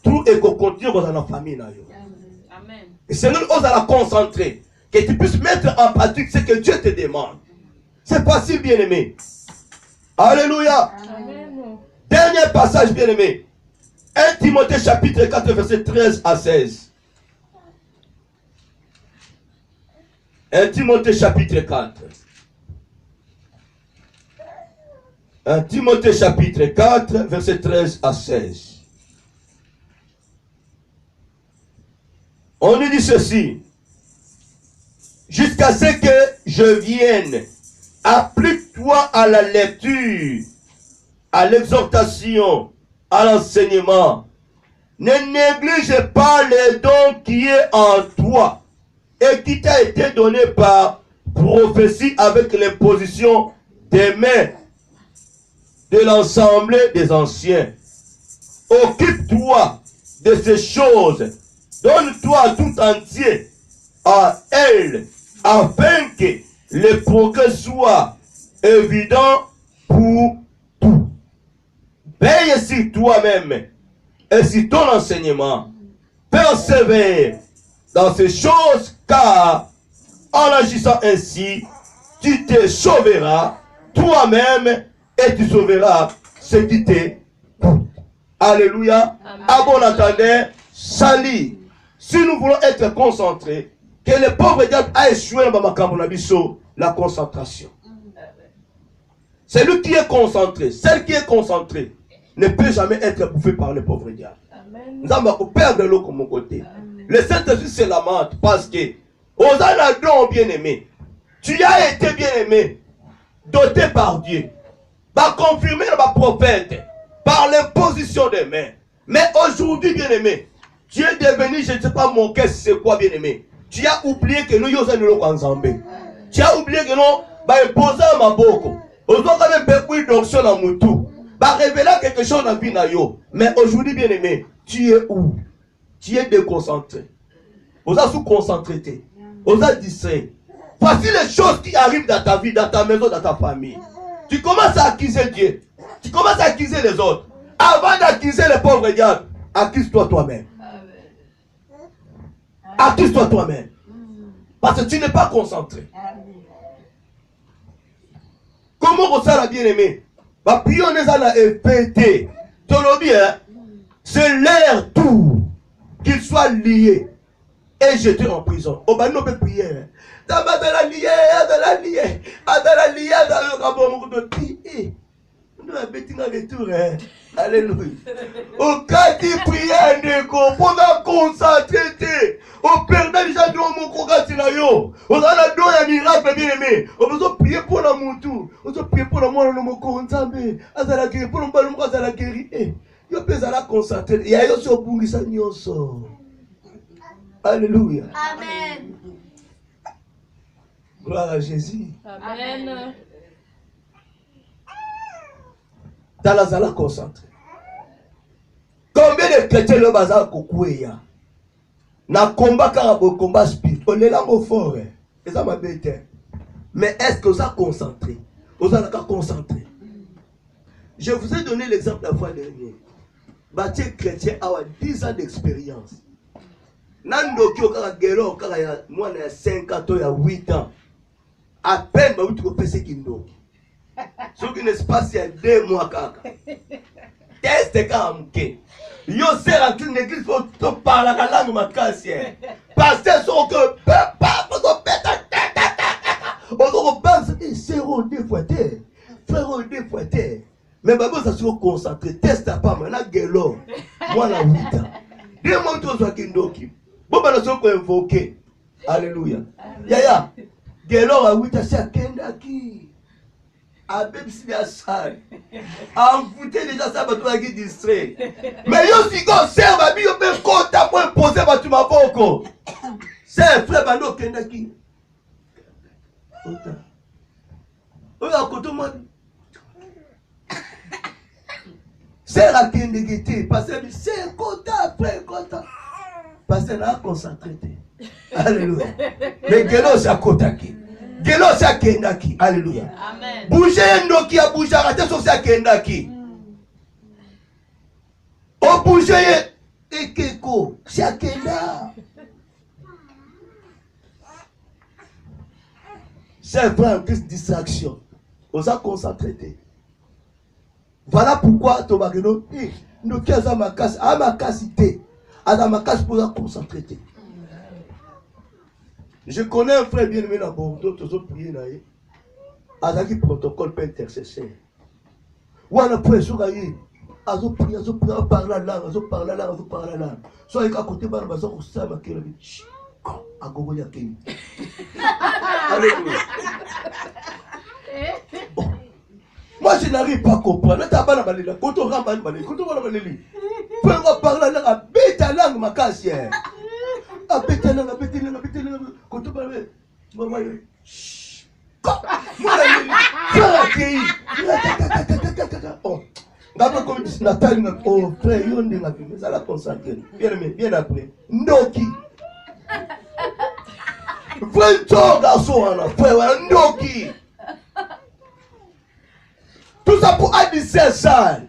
tout est continue dans la famille. Amen. Et c'est nous qui allons la concentrer, que tu puisses mettre en pratique ce que Dieu te demande. C'est facile, bien aimé. Alléluia. Amen. Dernier passage, bien aimé. 1 Timothée chapitre 4, verset 13 à 16. 1 Timothée chapitre 4. 1 Timothée chapitre 4, verset 13 à 16. On nous dit ceci. Jusqu'à ce que je vienne, applique-toi à la lecture, à l'exhortation, à l'enseignement. Ne néglige pas les dons qui est en toi et qui t'a été donné par prophétie avec l'imposition des mains de l'ensemble des anciens. Occupe-toi de ces choses. Donne-toi tout entier à elle, afin que le progrès soit évident pour tout. Veille sur toi-même et sur ton enseignement. Persévère dans ces choses, car en agissant ainsi, tu te sauveras toi-même et tu sauveras ceux qui t'écoutent. Alléluia. À bon entendeur, salut. Si nous voulons être concentrés, que le pauvre diable a échoué dans la concentration. Celui qui est concentré, celle qui est concentrée, ne peut jamais être bouffé par le pauvre diable. Nous allons perdre l'eau comme mon côté. Le Saint-Esprit se lamente parce que, aux anadons bien-aimés, tu as été bien-aimé, doté par Dieu, confirmé par prophète, par l'imposition des mains. Mais aujourd'hui, bien-aimé, tu es devenu, je ne sais pas mon qu'est-ce c'est quoi, bien-aimé. Tu as oublié que nous sommes ensemble. Tu as oublié que nous imposé à ma boko. On doit quand même faire d'onction dans mon tout. Révéler quelque chose dans la vie. Mais aujourd'hui, bien aimé, tu es où? Tu es déconcentré. On a sous-concentré. On a distrait. Voici les choses qui arrivent dans ta vie, dans ta maison, dans ta famille. Tu commences à accuser Dieu. Tu commences à accuser les autres. Avant d'accuser les pauvres diables, accuse-toi toi-même. Accuse-toi toi-même. Parce que tu n'es pas concentré. Comment on s'en bien aimé? C'est leur tour qu'ils soient liés et jetés en prison. On peut prier. Alléluia. Au cas de prière, on a concentré. On perd déjà de mon cocassinayo. On a la don à miracle bien aimé. On peut prier pour la moutou. On peut prier pour la mort de mon consambe. Azala guéri pour le ballon, azala guéri. Yo peux la concentrer. Il y a yo sur Bungisa Nyoso. Alléluia. Amen. Gloire à Jésus. Amen. Dans la zala concentré. Combien de chrétiens le bazar kokouya? Na combat car combat spirituel. On est là au fort. Et ça m'a bête. Mais est-ce que vous êtes concentré? Vous êtes concentré. Je vous ai donné l'exemple la fois dernière. Bâti chrétien a 10 ans d'expérience. Nando qui a guéro car il y a moins de 5 ans, il y a 8 ans. À peine bah vous faites ce qu'il nous. Ce qui ne se passe il y a 2 mois kaka. Test quand même. Yo sert à une église pour te parler la langue makasi. Pasteur sont que papa pour péter. On pense c'est deux fois terre. Frère deux fois terre. Mais babo ça se concentré. Test pas maintenant guélo. Moi la 8 ans. 2 mois tu sois kindoki. Bon bah nous sommes invoqués. Alléluia. Yaya. Guélo à 8 ans c'est kendaki. A Bébsi à salle. Envoûté déjà ça, tu vas être distrait. Mais yo si go serve à bio ben compte pour imposer ba tu ma boko. C'est frère bando kendaki. Ota. Oya koto mo. C'est la kendegité parce que c'est kota frère kota. Parce que là concentré. Alléluia. Mais gelo c'est kotaki. Gelo c'est kendaki. Alléluia. Amen. Bouger ndoki a bouger raté sur sa kendaki. O bouger ekeko c'est kenda. C'est vraiment une distraction. On s'est concentré. Voilà pourquoi Tobageno ndoki a ma casse a ma capacité a ma casse pour la concentrer. Je connais un frère bien aimé dans Bordeaux, tous autres prier là. Azaki protocole pas intercesseur. Ou on a prié sur aïe. Azo prier, parler la langue, azo parler la langue. Soit à côté de la maison, ça m'a créé. À Gogo Yaki. Alléluia. Moi je n'arrive pas à comprendre. Quand on parle la quand on ramène balé, quand on va balé. Faut parler la langue, à bête la langue ma casse hier. À bête la langue, quand on parle maman. D'abord comme dit Nathalie, oh frère, il y a une vie, ça la concentré. Bien après. Ndoki. Frère, garçon, frère, Ndoki. Tout ça pour addiser ça.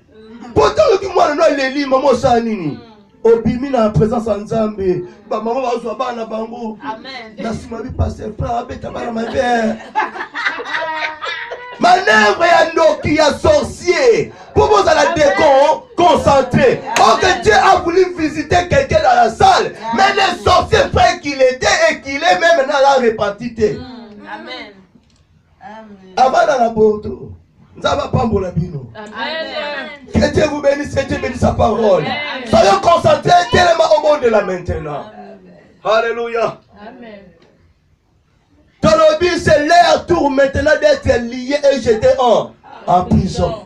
Pourtant, moi, non, les livres, maman, ça, nini. Obimi na présence en Zambie. Maman va se voir na bango. Amen. Na simabi passer frère abeta bana ma bien. Manœuvre ya ndoki ya sorcier. Pour vous à la décon concentré. Oh que Dieu a voulu visiter quelqu'un dans la salle. Mais les sorciers frère qu'il était et qu'il est même dans la répartité. Amen. Avant dans la Bordeaux. Nous avons pas bon la bino. Amen. Que Dieu vous bénisse, que Dieu bénisse sa parole. Soyons concentrés tellement au monde de là maintenant. Alléluia. Amen. Ton lobby, c'est leur tour maintenant d'être lié et jeté en prison.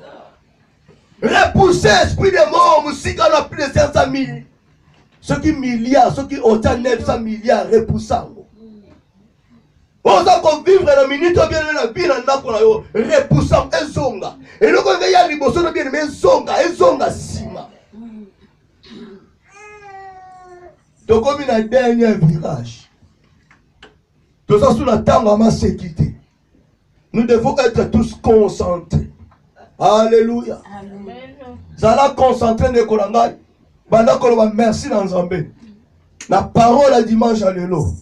Repousser l'esprit de mort, musique, on a plus de 500 000. Ceux qui milliards, ceux qui ont 900 milliards, repoussant. oza vivre la minute bien la vie na ndako na yo repoussant ezonga eloko ya liboso na bien ezonga sima tokomi na dernier virage toza sous la tango à ma sécurité. Nous devons être tous concentrés. Alléluia. Zala concentré de Kolangai. Banda koloba merci dans Nzambe. La parole à dimanche à l'élo.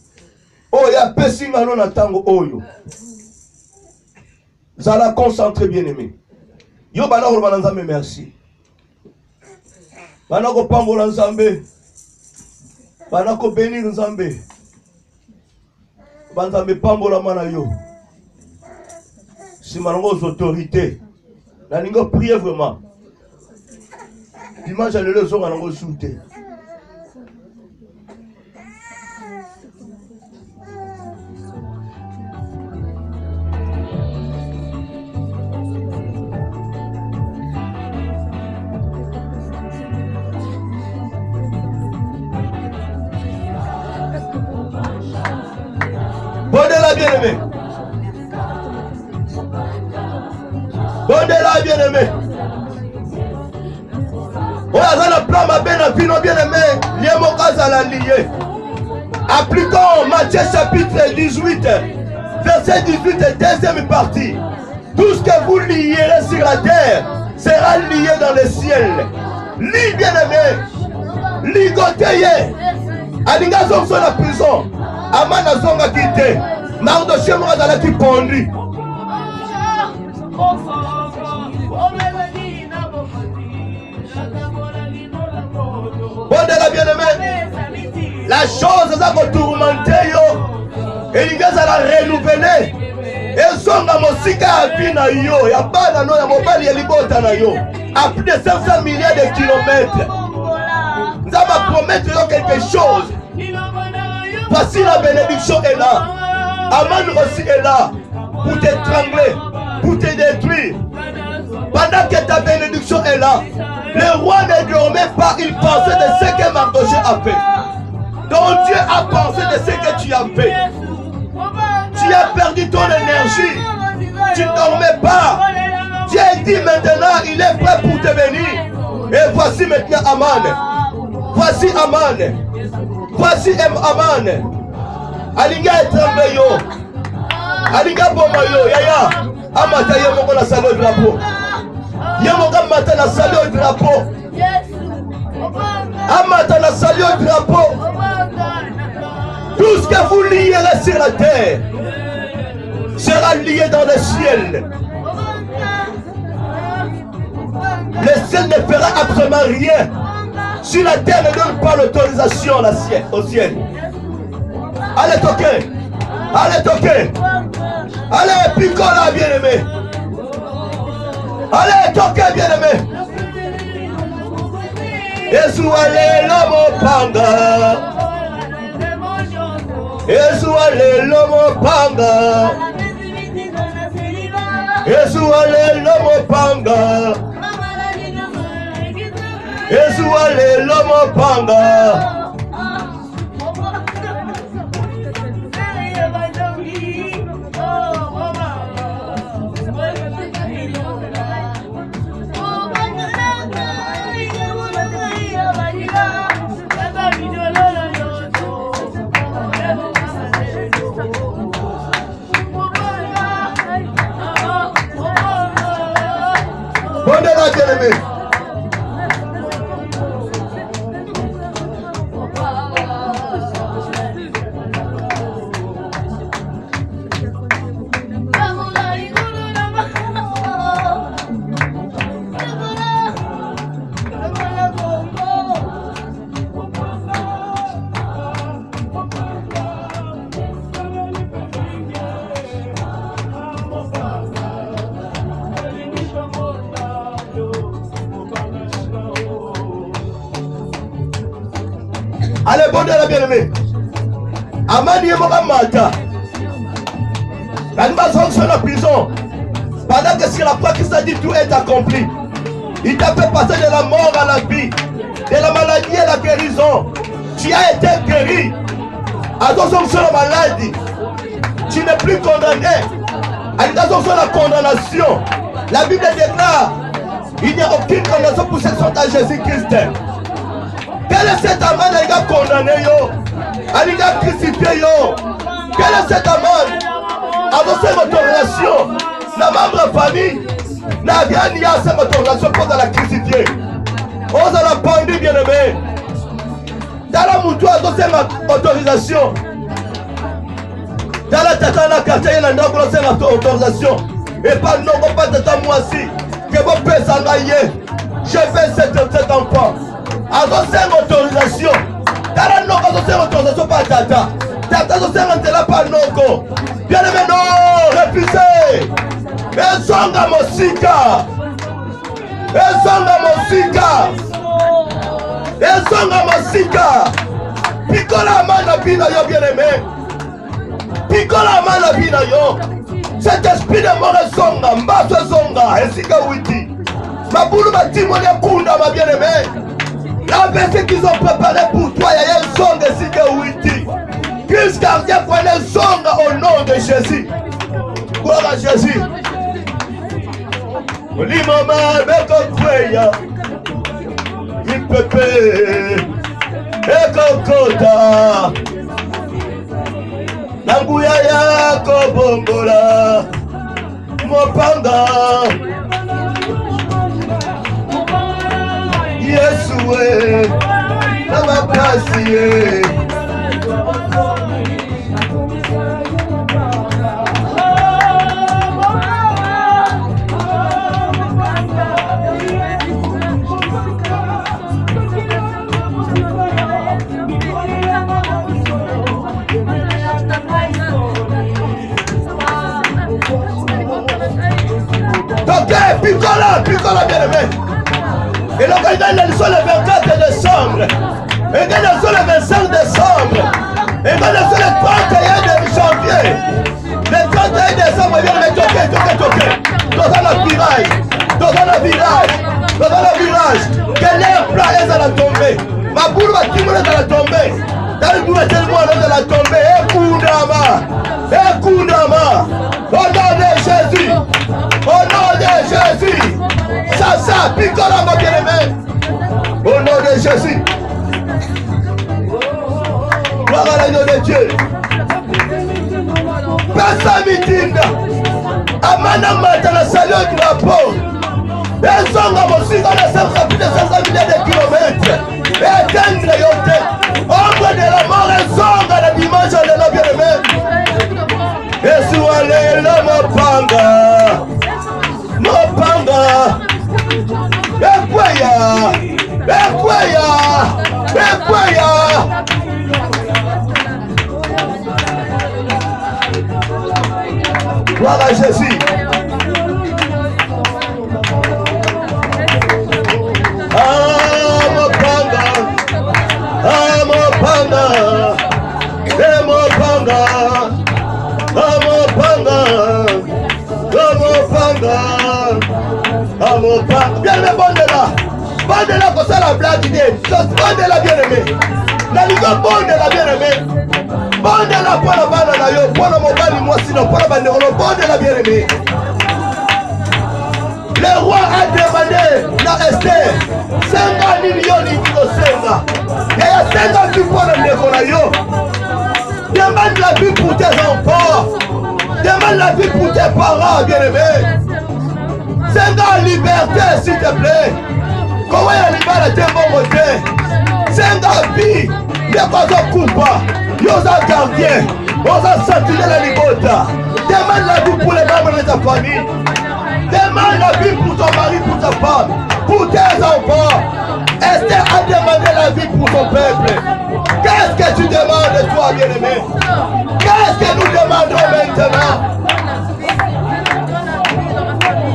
Oh ya pesinga no na tango oyo. Zala concentré bien aimé. Yo banda koloba Nzambe merci. Banda ko pambola Nzambe. Banda ko bénir Nzambe. Banzambe pambola mana yo. Si manongo aux autorités. La lingo prier vraiment. Dimanche à l'élo zonga nango souté. Bondez-la bien-aimé. Bondez-la bien-aimé. On a le plan ma bien-aimé. Lié mon cas à la liée. Appliquons Matthieu chapitre 18, verset 18 et deuxième partie. Tout ce que vous lierez sur la terre sera lié dans le ciel. Lis bien-aimé. Ligoteye. Alinga zongo sur la prison. Amana zonga kite. Mardoché mora dans la qui pondu. Bon de la bien-aimée. La chose ça va tourmenter yo. Et il va la renouveler. Et zonga mosika apina yo. Ya bana no ya mobali ya libota na yo. À plus de 500 milliards de kilomètres. Nous allons promettre quelque chose. Voici la bénédiction est là. Aman aussi est là. Pour t'étrangler, pour te détruire. Pendant que ta bénédiction est là, le roi ne dormait pas, il pensait de ce que Mardoché a fait. Donc Dieu a pensé de ce que tu as fait. Tu as perdu ton énergie. Tu ne dormais pas. Dieu dit maintenant, il est prêt pour te bénir. Et voici maintenant Aman. Voici Aman. Voici Aman. Alinga etremble yo. Alinga boma yo. Yaya. Amata yo moko na salo drapeau. Yo moko mata na salo drapeau. Amata na salo drapeau. Tout ce que vous lierez sur la terre sera lié dans le ciel. Le ciel ne fera absolument rien si la terre ne donne pas l'autorisation au ciel. Allez toquer. Allez toquer. Allez picola bien-aimé. Allez toquer bien-aimé. Yesu alelo mopanga. Yesu alelo mopanga. Yesu alelo mopanga. Yesu alelo mopanga. Bondez-la bien-aimé. Allez, bon de la bien-aimée. Amani est mort mata. L'animal sont dans la prison. Pendant que sur la foi qui s'est dit tout est accompli. Il t'a fait passer de la mort à la vie, de la maladie à la guérison. Tu as été guéri. Attention sur la maladie. tu n'es plus condamné. Alléluia, sur la condamnation. La Bible déclare, il n'y a aucune condamnation pour ceux qui sont à Jésus-Christ. Quel est cet amant, les gars, condamné, yo? Les gars, crucifié, yo? Quel est cet amant? Avant cette autorisation, la membre famille n'a rien nié à cette autorisation pour la crucifier. On a pendu, bien aimé. Dans la moutoir, dans cette autorisation. Dans la tata, la quartier, il y a une autorisation. Et pas non, pas tata, moi aussi. Que mon père s'en aille. Je fais cet enfant. Avant cette autorisation. Dans la non, dans cette autorisation, pas tata. Tata, dans cette là, pas non. Bien aimé, non, refusez. Et songa mosika. Et songa mosika. Et songa mosika. Picola mana bina yo, bien aimé. Picola mana bina yo. Cet esprit de mort est songa. Mbaso songa. Et sika witi. Ma boule ma timone kunda, ma bien aimé. La verset qu'ils ont préparé pour toi, il y a un songa et sika witi. Christ gardien prenait songa au nom de Jésus. Gloire à Jésus. Limama beko kweya. Ipepe. Ekokota. Nanguya yako bombola. Mopanga. Yesuwe. Nabakasiye. Picola bien aimé. Et donc il est sur le 24 décembre. Et il est sur le 25 décembre. Et il est sur le 31 janvier. Le 31 décembre, il vient de toquer. Dans le virage. Dans le virage. Quel air plat est à la tombée. Ma boule va tirer à la tombée. Dans le boule tellement à la tombée. Ekundama. Au nom de Jésus. Au nom de Jésus. Ça, picola ma bien-aimé. Au nom de Jésus. Gloire à l'agneau de Dieu. Passamitinda. Amana matana salut du rapport. Et songa mosika na 500 millions de kilomètres. Et atteindre yote. Ombre de la mort et songa la dimanche de la bien-aimé. Et sur aller là mopanga. Ekwaya. Gloire à Jésus. Bien-aimé, bonne-la pour ça la blague idée. Bonne-la bien-aimé. La ligue bonne-la bien-aimé. Bonne-la pour la banane, pour le mobile, moi sinon pour la banane, bonne-la bien-aimé. Le roi a demandé la Esther 50 millions de senga. Il y a 50 000 pour le négonayo. Demande la vie pour tes enfants. Demande la vie pour tes parents, bien-aimés. C'est dans la liberté, s'il te plaît. Comment il y a liberté, mon côté? C'est dans la vie. Les causes coupent. Ils ont gardien. Ils ont senti la liberté. Demande la vie pour les membres de ta famille. Demande la vie pour ton mari, pour ta femme, pour tes enfants. Esther a demandé la vie pour ton peuple. Qu'est-ce que tu demandes de toi, bien-aimé? Qu'est-ce que nous demandons maintenant?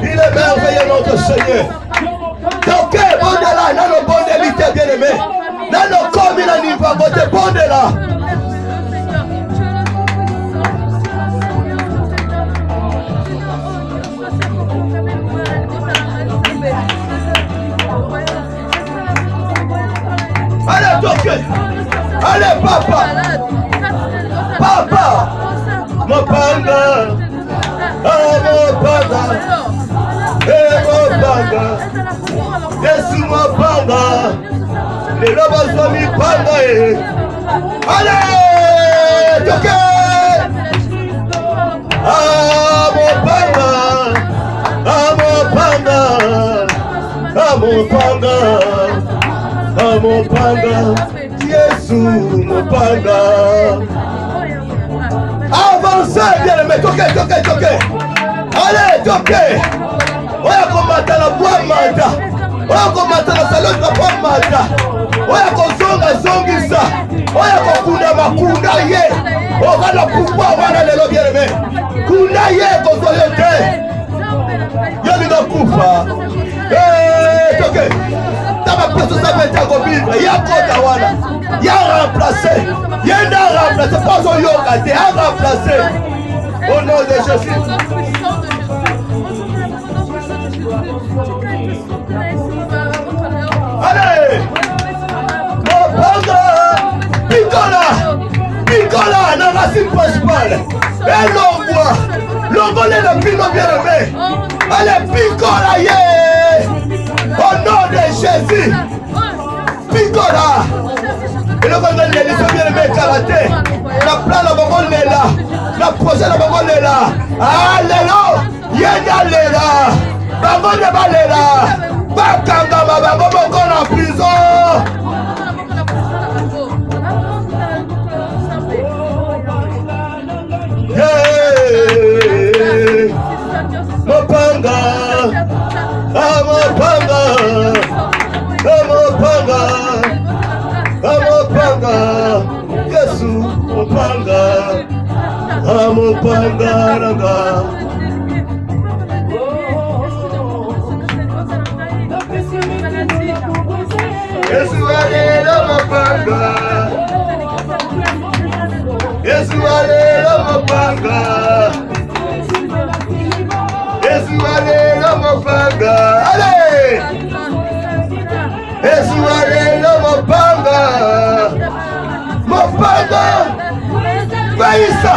Il est merveilleux, notre Seigneur. Donc, bon de là, dans le bon de l'ité, bien-aimé. Dans le commis, il n'y va voter bon de là. Allez, toquez. Allez, papa. Papa. mopanga, mopanga, mopanga, Yesu mopanga, les lobos sont mis panga. Allez, toquez! Mopanga, mopanga, mopanga, Yesu mopanga. Avancez, bien aimé, toquez. Allez, toquez. Oya komata na bwa mata. Oya komata na salon na bwa mata. Oya kozonga zongisa. Oya kokunda makunda ye. Okana pouvoir wana lelo bien aimé. Kunda ye kozoyo te. Yali na kufa. Toquez. Tama peso sa meta ko Bible. Ya kota wana. Ya remplacer. Yenda remplacer. Pas au yoga. Te a remplacer. Au nom de Jésus. Allez! Mopanga! Picola! Na racine principale! Et l'envoie! L'envolé le pino bien aimé! Allez, picola! Au nom de Jésus! Picola! Et le monde de l'église bien aimé karaté! La plan la maman est là! La projet la maman est là! Alléluia! Yéga est là! Maman n'est pas là! Bakanga maman en prison! Mopanga! Mopanga! Yesu mopanga! Mopanga ranga! Yesu alelo mopanga. Yesu alelo mopanga. Yesu alelo mopanga. Allez! Yesu alelo mopanga. Mopanga. Baisa.